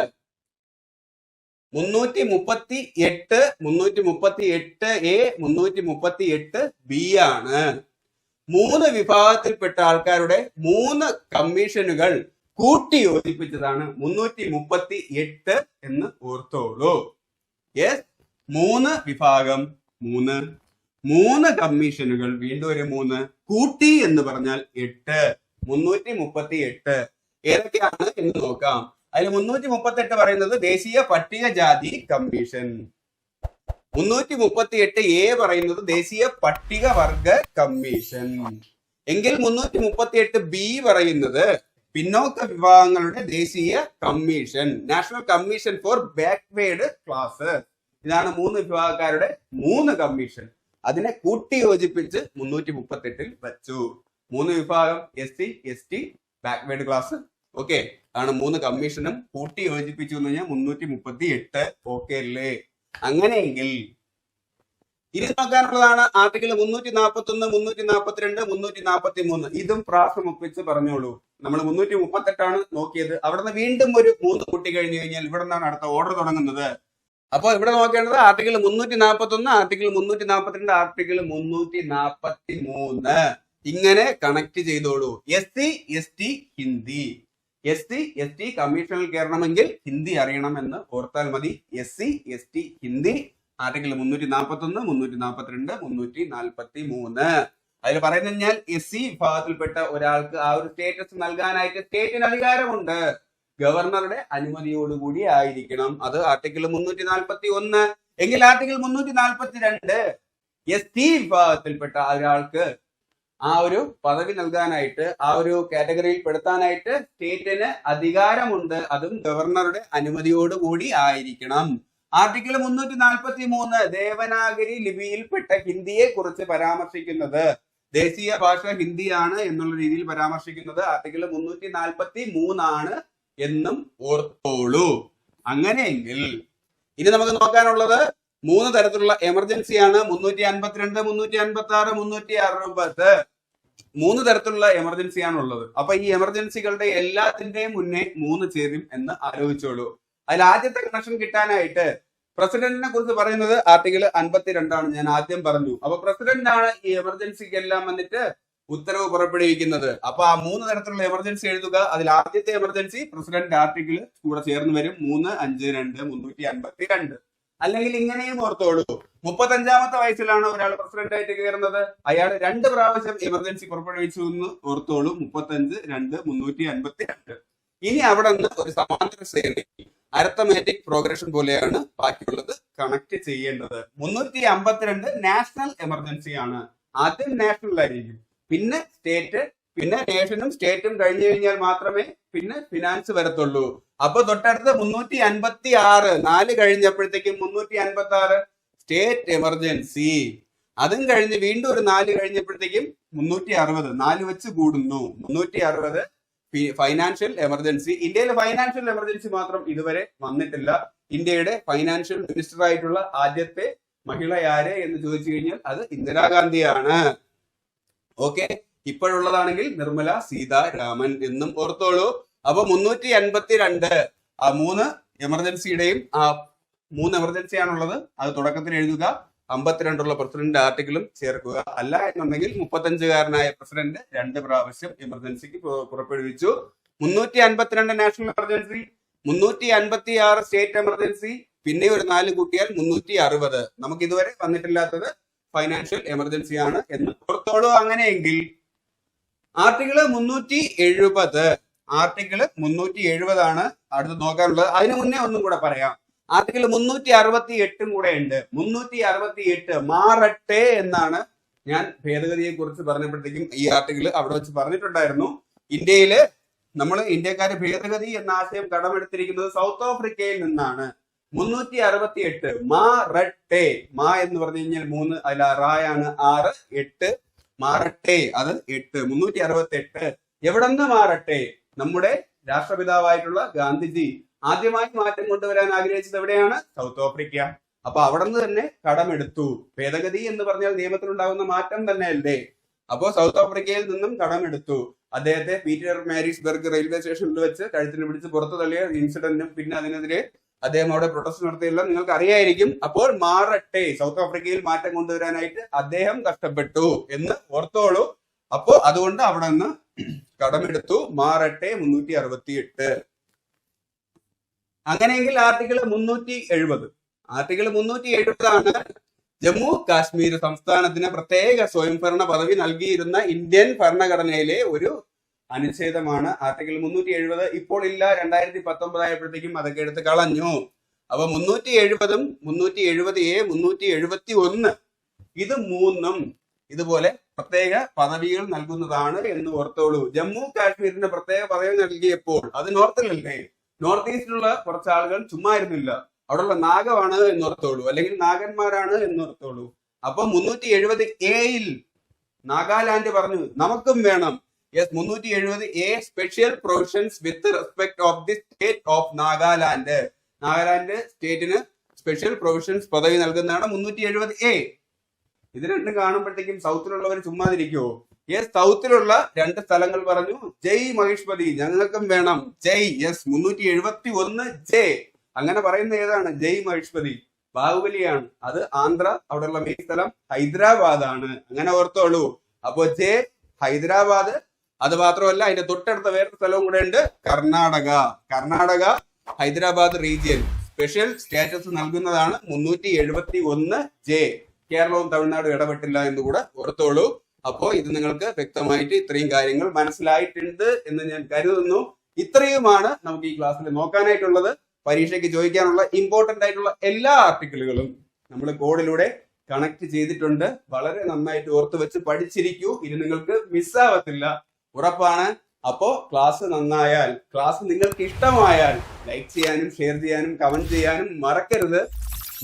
338 338A 338B ആണ്. 3 വിഭാഗത്തിൽപ്പെട്ട ആൾക്കാരുടെ 3 കമ്മീഷനുകൾ കൂട്ടി യോജിപ്പിച്ചതാണ് 338 എന്ന് ഓർത്തോളൂ. യെസ്, 3 വിഭാഗം 3 കമ്മീഷനുകൾ, വീണ്ടും ഒരു 3 കൂട്ടി എന്ന് പറഞ്ഞാൽ 8. 338 ഏതൊക്കെയാണ് എന്ന് നോക്കാം. അതിൽ 338 പറയുന്നത് ദേശീയ പട്ടികജാതി കമ്മീഷൻ. 338A പറയുന്നത് ദേശീയ പട്ടികവർഗ കമ്മീഷൻ. എങ്കിൽ 338B പറയുന്നത് പിന്നോക്ക വിഭാഗങ്ങളുടെ ദേശീയ commission, national commission for backward class. ഇതാണ് 3 വിഭാഗക്കാരുടെ 3 കമ്മീഷൻ. അതിനെ കൂട്ടി യോജിപ്പിച്ച് 338 വെച്ചു. 3 വിഭാഗം SC, ST, backward class. Okay, ആണ് 3 കമ്മീഷനും കൂട്ടി യോജിപ്പിച്ചു എന്ന് കഴിഞ്ഞാൽ 338. ഓക്കെ അല്ലേ? അങ്ങനെയെങ്കിൽ ഇനി നോക്കാനുള്ളതാണ് ആർട്ടിക്കിൾ 341, 342, 343. ഇതും പ്രാസം ഒപ്പിച്ച് പറഞ്ഞോളൂ. നമ്മൾ 338 നോക്കിയത്. അവിടെ നിന്ന് വീണ്ടും ഒരു 3 കൂട്ടി കഴിഞ്ഞു കഴിഞ്ഞാൽ ഇവിടെ നിന്നാണ് അടുത്ത ഓർഡർ തുടങ്ങുന്നത്. അപ്പൊ ഇവിടെ നോക്കേണ്ടത് ആർട്ടിക്കിൾ 341, ആർട്ടിക്കിൾ 342, ആർട്ടിക്കിൾ 343. ഇങ്ങനെ കണക്ട് ചെയ്തോളൂ. SC, ST, Hindi. SC, ST കമ്മീഷനിൽ കയറണമെങ്കിൽ ഹിന്ദി അറിയണമെന്ന് ഓർത്താൽ മതി. SC, ST, Hindi. ആർട്ടിക്കിൾ 341, 342, 343. അതിൽ പറയുന്നത് കഴിഞ്ഞാൽ SC വിഭാഗത്തിൽപ്പെട്ട ഒരാൾക്ക് ആ ഒരു സ്റ്റേറ്റസ് നൽകാനായിട്ട് സ്റ്റേറ്റിന് അധികാരമുണ്ട്. ഗവർണറുടെ അനുമതിയോടുകൂടി ആയിരിക്കണം. അത് ആർട്ടിക്കിൾ 341. എങ്കിൽ ആർട്ടിക്കിൾ 342 ST വിഭാഗത്തിൽപ്പെട്ട ഒരാൾക്ക് ആ ഒരു പദവി നൽകാനായിട്ട്, ആ ഒരു കാറ്റഗറിയിൽ പെടുത്താനായിട്ട് സ്റ്റേറ്റിന് അധികാരമുണ്ട്. അതും ഗവർണറുടെ അനുമതിയോടുകൂടി ആയിരിക്കണം. ആർട്ടിക്കിൾ 343 ദേവനാഗരി ലിപിയിൽപ്പെട്ട ഹിന്ദിയെ കുറിച്ച് പരാമർശിക്കുന്നത്, ദേശീയ ഭാഷ ഹിന്ദിയാണ് എന്നുള്ള രീതിയിൽ പരാമർശിക്കുന്നത് ആർട്ടിക്കിൾ 343 എന്നും ഓർത്തോളൂ. അങ്ങനെയെങ്കിൽ ഇനി നമുക്ക് നോക്കാനുള്ളത് 3 തരത്തിലുള്ള എമർജൻസിയാണ്. 352, 356, 360. 3 തരത്തിലുള്ള എമർജൻസിയാണ് ഉള്ളത്. അപ്പൊ ഈ എമർജൻസികളുടെ എല്ലാത്തിന്റെയും മുന്നേ 3 ചേരും എന്ന് ആലോചിച്ചോളൂ. അതിൽ ആദ്യത്തെ കണക്ഷൻ കിട്ടാനായിട്ട് പ്രസിഡന്റിനെ കുറിച്ച് പറയുന്നത് ആർട്ടിക്കിൾ 52 ഞാൻ ആദ്യം പറഞ്ഞു. അപ്പൊ പ്രസിഡന്റ് ആണ് ഈ എമർജൻസിക്ക് എല്ലാം വന്നിട്ട് ഉത്തരവ് പുറപ്പെടുവിക്കുന്നത്. അപ്പൊ ആ 3 തരത്തിലുള്ള എമർജൻസി എഴുതുക. അതിൽ ആദ്യത്തെ എമർജൻസി പ്രസിഡന്റ് ആർട്ടിക്കിൾ കൂടെ ചേർന്ന് വരും. 352, 352. അല്ലെങ്കിൽ ഇങ്ങനെയും ഓർത്തോളൂ. 35ാമത്തെ വയസ്സിലാണ് ഒരാൾ പ്രസിഡന്റ് ആയിട്ട് കയറുന്നത്. അയാൾ 2 പ്രാവശ്യം എമർജൻസി പുറപ്പെടുവിച്ചു എന്ന് ഓർത്തോളൂ. 35, 2, 352. ഇനി അവിടെ നിന്ന് ഒരു സമാന്തര ശ്രേണി, അരിത്തമാറ്റിക് പ്രോഗ്രഷൻ പോലെയാണ് ബാക്കിയുള്ളത് കണക്ട് ചെയ്യേണ്ടത്. 352 നാഷണൽ എമർജൻസി ആണ്. ആദ്യം നാഷണൽ ആയിരിക്കും, പിന്നെ സ്റ്റേറ്റ്, പിന്നെ നേഷനും സ്റ്റേറ്റും കഴിഞ്ഞു കഴിഞ്ഞാൽ മാത്രമേ പിന്നെ ഫിനാൻസ് വരത്തുള്ളൂ. അപ്പൊ തൊട്ടടുത്ത് 356, 4 കഴിഞ്ഞപ്പോഴത്തേക്കും 356 സ്റ്റേറ്റ് എമർജൻസി. അതും കഴിഞ്ഞ് വീണ്ടും ഒരു 4 കഴിഞ്ഞപ്പോഴത്തേക്കും 360, 4 വെച്ച് കൂടുന്നു. 360 ഫൈനാൻഷ്യൽ എമർജൻസി. ഇന്ത്യയിലെ ഫൈനാൻഷ്യൽ എമർജൻസി മാത്രം ഇതുവരെ വന്നിട്ടില്ല. ഇന്ത്യയുടെ ഫൈനാൻഷ്യൽ മിനിസ്റ്റർ ആയിട്ടുള്ള ആദ്യത്തെ മഹിള ആര് എന്ന് ചോദിച്ചു കഴിഞ്ഞാൽ അത് ഇന്ദിരാഗാന്ധിയാണ്. ഓക്കെ, ഇപ്പോഴുള്ളതാണെങ്കിൽ നിർമ്മല സീതാരാമൻ എന്നും ഓർത്തോളൂ. അപ്പൊ 352 ആ 3 എമർജൻസിയുടെയും ആ 3 എമർജൻസി ആണുള്ളത്. അത് തുടക്കത്തിൽ എഴുതുക. 52 പ്രസിഡന്റ് ആർട്ടിക്കിളും ചേർക്കുക. അല്ല എന്നുണ്ടെങ്കിൽ 35-കാരനായ പ്രസിഡന്റ് 2 പ്രാവശ്യം എമർജൻസിക്ക് പുറപ്പെടുവിച്ചു. 352 നാഷണൽ എമർജൻസി, 356 സ്റ്റേറ്റ് എമർജൻസി, പിന്നെ ഒരു 4 കൂട്ടിയാൽ 360. നമുക്ക് ഇതുവരെ വന്നിട്ടില്ലാത്തത് ഫൈനാൻഷ്യൽ എമർജൻസി ആണ് എന്ന് ഓർത്തോളൂ. അങ്ങനെയെങ്കിൽ ആർട്ടിക്കിള് 370 ആണ് അടുത്ത് നോക്കാനുള്ളത്. അതിനു മുന്നേ ഒന്നും കൂടെ പറയാം. ആർട്ടിക്കിൾ 368 കൂടെ ഉണ്ട്. 368 മാറട്ടെ എന്നാണ് ഞാൻ ഭേദഗതിയെ കുറിച്ച് പറഞ്ഞപ്പോഴത്തേക്കും ഈ ആർട്ടിക്കിൾ അവിടെ വെച്ച് പറഞ്ഞിട്ടുണ്ടായിരുന്നു. ഇന്ത്യക്കാര് ഭേദഗതി എന്ന ആശയം കടമെടുത്തിരിക്കുന്നത് സൗത്ത് ആഫ്രിക്കയിൽ നിന്നാണ്. 368 മാറട്ടെ. മാ എന്ന് പറഞ്ഞു കഴിഞ്ഞാൽ 3, അതിൽ റായാണ് 6, 8 മാറട്ടെ, അത് 8. 368 എവിടെ നിന്ന് മാറട്ടെ? നമ്മുടെ രാഷ്ട്രപിതാവായിട്ടുള്ള ഗാന്ധിജി ആദ്യമായി മാറ്റം കൊണ്ടുവരാൻ ആഗ്രഹിച്ചത് എവിടെയാണ്? South Africa. അപ്പൊ അവിടെ നിന്ന് തന്നെ കടമെടുത്തു. ഭേദഗതി എന്ന് പറഞ്ഞാൽ നിയമത്തിലുണ്ടാകുന്ന മാറ്റം തന്നെയല്ലേ? അപ്പോ സൗത്ത് ആഫ്രിക്കയിൽ നിന്നും കടമെടുത്തു. അദ്ദേഹത്തെ പീറ്റർ മാരിസ്ബർഗ് റെയിൽവേ സ്റ്റേഷനിൽ വെച്ച് കഴുത്തിന് പിടിച്ച് പുറത്തു തള്ളിയ ഇൻസിഡന്റും പിന്നെ അതിനെതിരെ അദ്ദേഹം അവിടെ പ്രൊട്ടസ്റ്റ് നടത്തിയല്ല നിങ്ങൾക്ക് അറിയായിരിക്കും. അപ്പോൾ മാറട്ടെ, സൗത്ത് ആഫ്രിക്കയിൽ മാറ്റം കൊണ്ടുവരാനായിട്ട് അദ്ദേഹം കഷ്ടപ്പെട്ടു എന്ന് ഓർത്തോളൂ. അപ്പോ അതുകൊണ്ട് അവിടെ നിന്ന് കടമെടുത്തു. മാറട്ടെ 368. അങ്ങനെയെങ്കിൽ ആർട്ടിക്കിൾ 370 ആണ് ജമ്മു കാശ്മീർ സംസ്ഥാനത്തിന് പ്രത്യേക സ്വയംഭരണ പദവി നൽകിയിരുന്ന ഇന്ത്യൻ ഭരണഘടനയിലെ ഒരു അനുച്ഛേദമാണ് ആർട്ടിക്കിൾ 370. ഇപ്പോൾ ഇല്ല, 2019 ആയപ്പോഴത്തേക്കും അതൊക്കെ എടുത്ത് കളഞ്ഞു. അപ്പൊ 370 370A 371 ഇത് 3ഉം ഇതുപോലെ പ്രത്യേക പദവികൾ നൽകുന്നതാണ് എന്ന് ഓർത്തോളൂ. ജമ്മു കാശ്മീരിന് പ്രത്യേക പദവി നൽകിയപ്പോൾ അത് നോർത്തിലല്ലേ? നോർത്ത് ഈസ്റ്റിലുള്ള കുറച്ച് ആളുകൾ ചുമ്മാ ഇരുന്നില്ല, അവിടെയുള്ള നാഗമാണ് എന്നോർത്തോളൂ, അല്ലെങ്കിൽ നാഗന്മാരാണ് എന്നോർത്തോളൂ. അപ്പൊ 370A നാഗാലാൻഡ് പറഞ്ഞു നമുക്കും വേണം. Yes, 370A special provisions with respect of the state of Nagaland. Nagaland സ്റ്റേറ്റിന് സ്പെഷ്യൽ പ്രൊവിഷൻസ് പദവി നൽകുന്നതാണ് 370A. ഇത് രണ്ടും കാണുമ്പോഴത്തേക്കും സൗത്തിലുള്ളവർ ചുമ്മാതിരിക്കുവോ? യെസ്, സൗത്തിലുള്ള 2 സ്ഥലങ്ങൾ പറഞ്ഞു ജയ് മഹേഷ്പതി, ഞങ്ങൾക്കും വേണം ജയ്. Yes, 371J. അങ്ങനെ പറയുന്ന ഏതാണ്? ജയ് മഹേഷ്പതി. ബാഹുബലിയാണ്. അത് ആന്ധ്ര, അവിടെയുള്ള മെയിൻ സ്ഥലം ഹൈദരാബാദ് ആണ്. അങ്ങനെ ഓർത്തോളൂ. അപ്പോ J ഹൈദരാബാദ്. അത് മാത്രമല്ല, അതിന്റെ തൊട്ടടുത്ത വേറൊരു സ്ഥലവും കൂടെ ഉണ്ട്, Karnataka Hyderabad region special status നൽകുന്നതാണ് 371J. കേരളവും തമിഴ്നാടും ഇടപെട്ടില്ല എന്ന് കൂടെ ഓർത്തോളൂ. അപ്പോ ഇത് നിങ്ങൾക്ക് വ്യക്തമായിട്ട് ഇത്രയും കാര്യങ്ങൾ മനസ്സിലായിട്ടുണ്ട് എന്ന് ഞാൻ കരുതുന്നു. ഇത്രയുമാണ് നമുക്ക് ഈ ക്ലാസ്സിൽ നോക്കാനായിട്ടുള്ളത്. പരീക്ഷയ്ക്ക് ചോദിക്കാനുള്ള ഇമ്പോർട്ടന്റ് ആയിട്ടുള്ള എല്ലാ ആർട്ടിക്കിളുകളും നമ്മൾ കോഡിലൂടെ കണക്ട് ചെയ്തിട്ടുണ്ട്. വളരെ നന്നായിട്ട് ഓർത്ത് വെച്ച് പഠിച്ചിരിക്കൂ. ഇത് നിങ്ങൾക്ക് മിസ്സാവത്തില്ല, ഉറപ്പാണ്. അപ്പോ ക്ലാസ് നന്നായാൽ, ക്ലാസ് നിങ്ങൾക്ക് ഇഷ്ടമായാൽ ലൈക്ക് ചെയ്യാനും ഷെയർ ചെയ്യാനും കമന്റ് ചെയ്യാനും മറക്കരുത്.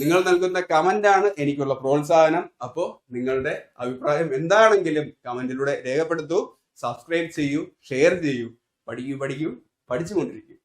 നിങ്ങൾ നൽകുന്ന കമന്റ് ആണ് എനിക്കുള്ള പ്രോത്സാഹനം. അപ്പോ നിങ്ങളുടെ അഭിപ്രായം എന്താണെങ്കിലും കമന്റിലൂടെ രേഖപ്പെടുത്തൂ. സബ്സ്ക്രൈബ് ചെയ്യൂ, ഷെയർ ചെയ്യൂ. പഠിക്കൂ പഠിച്ചുകൊണ്ടിരിക്കൂ.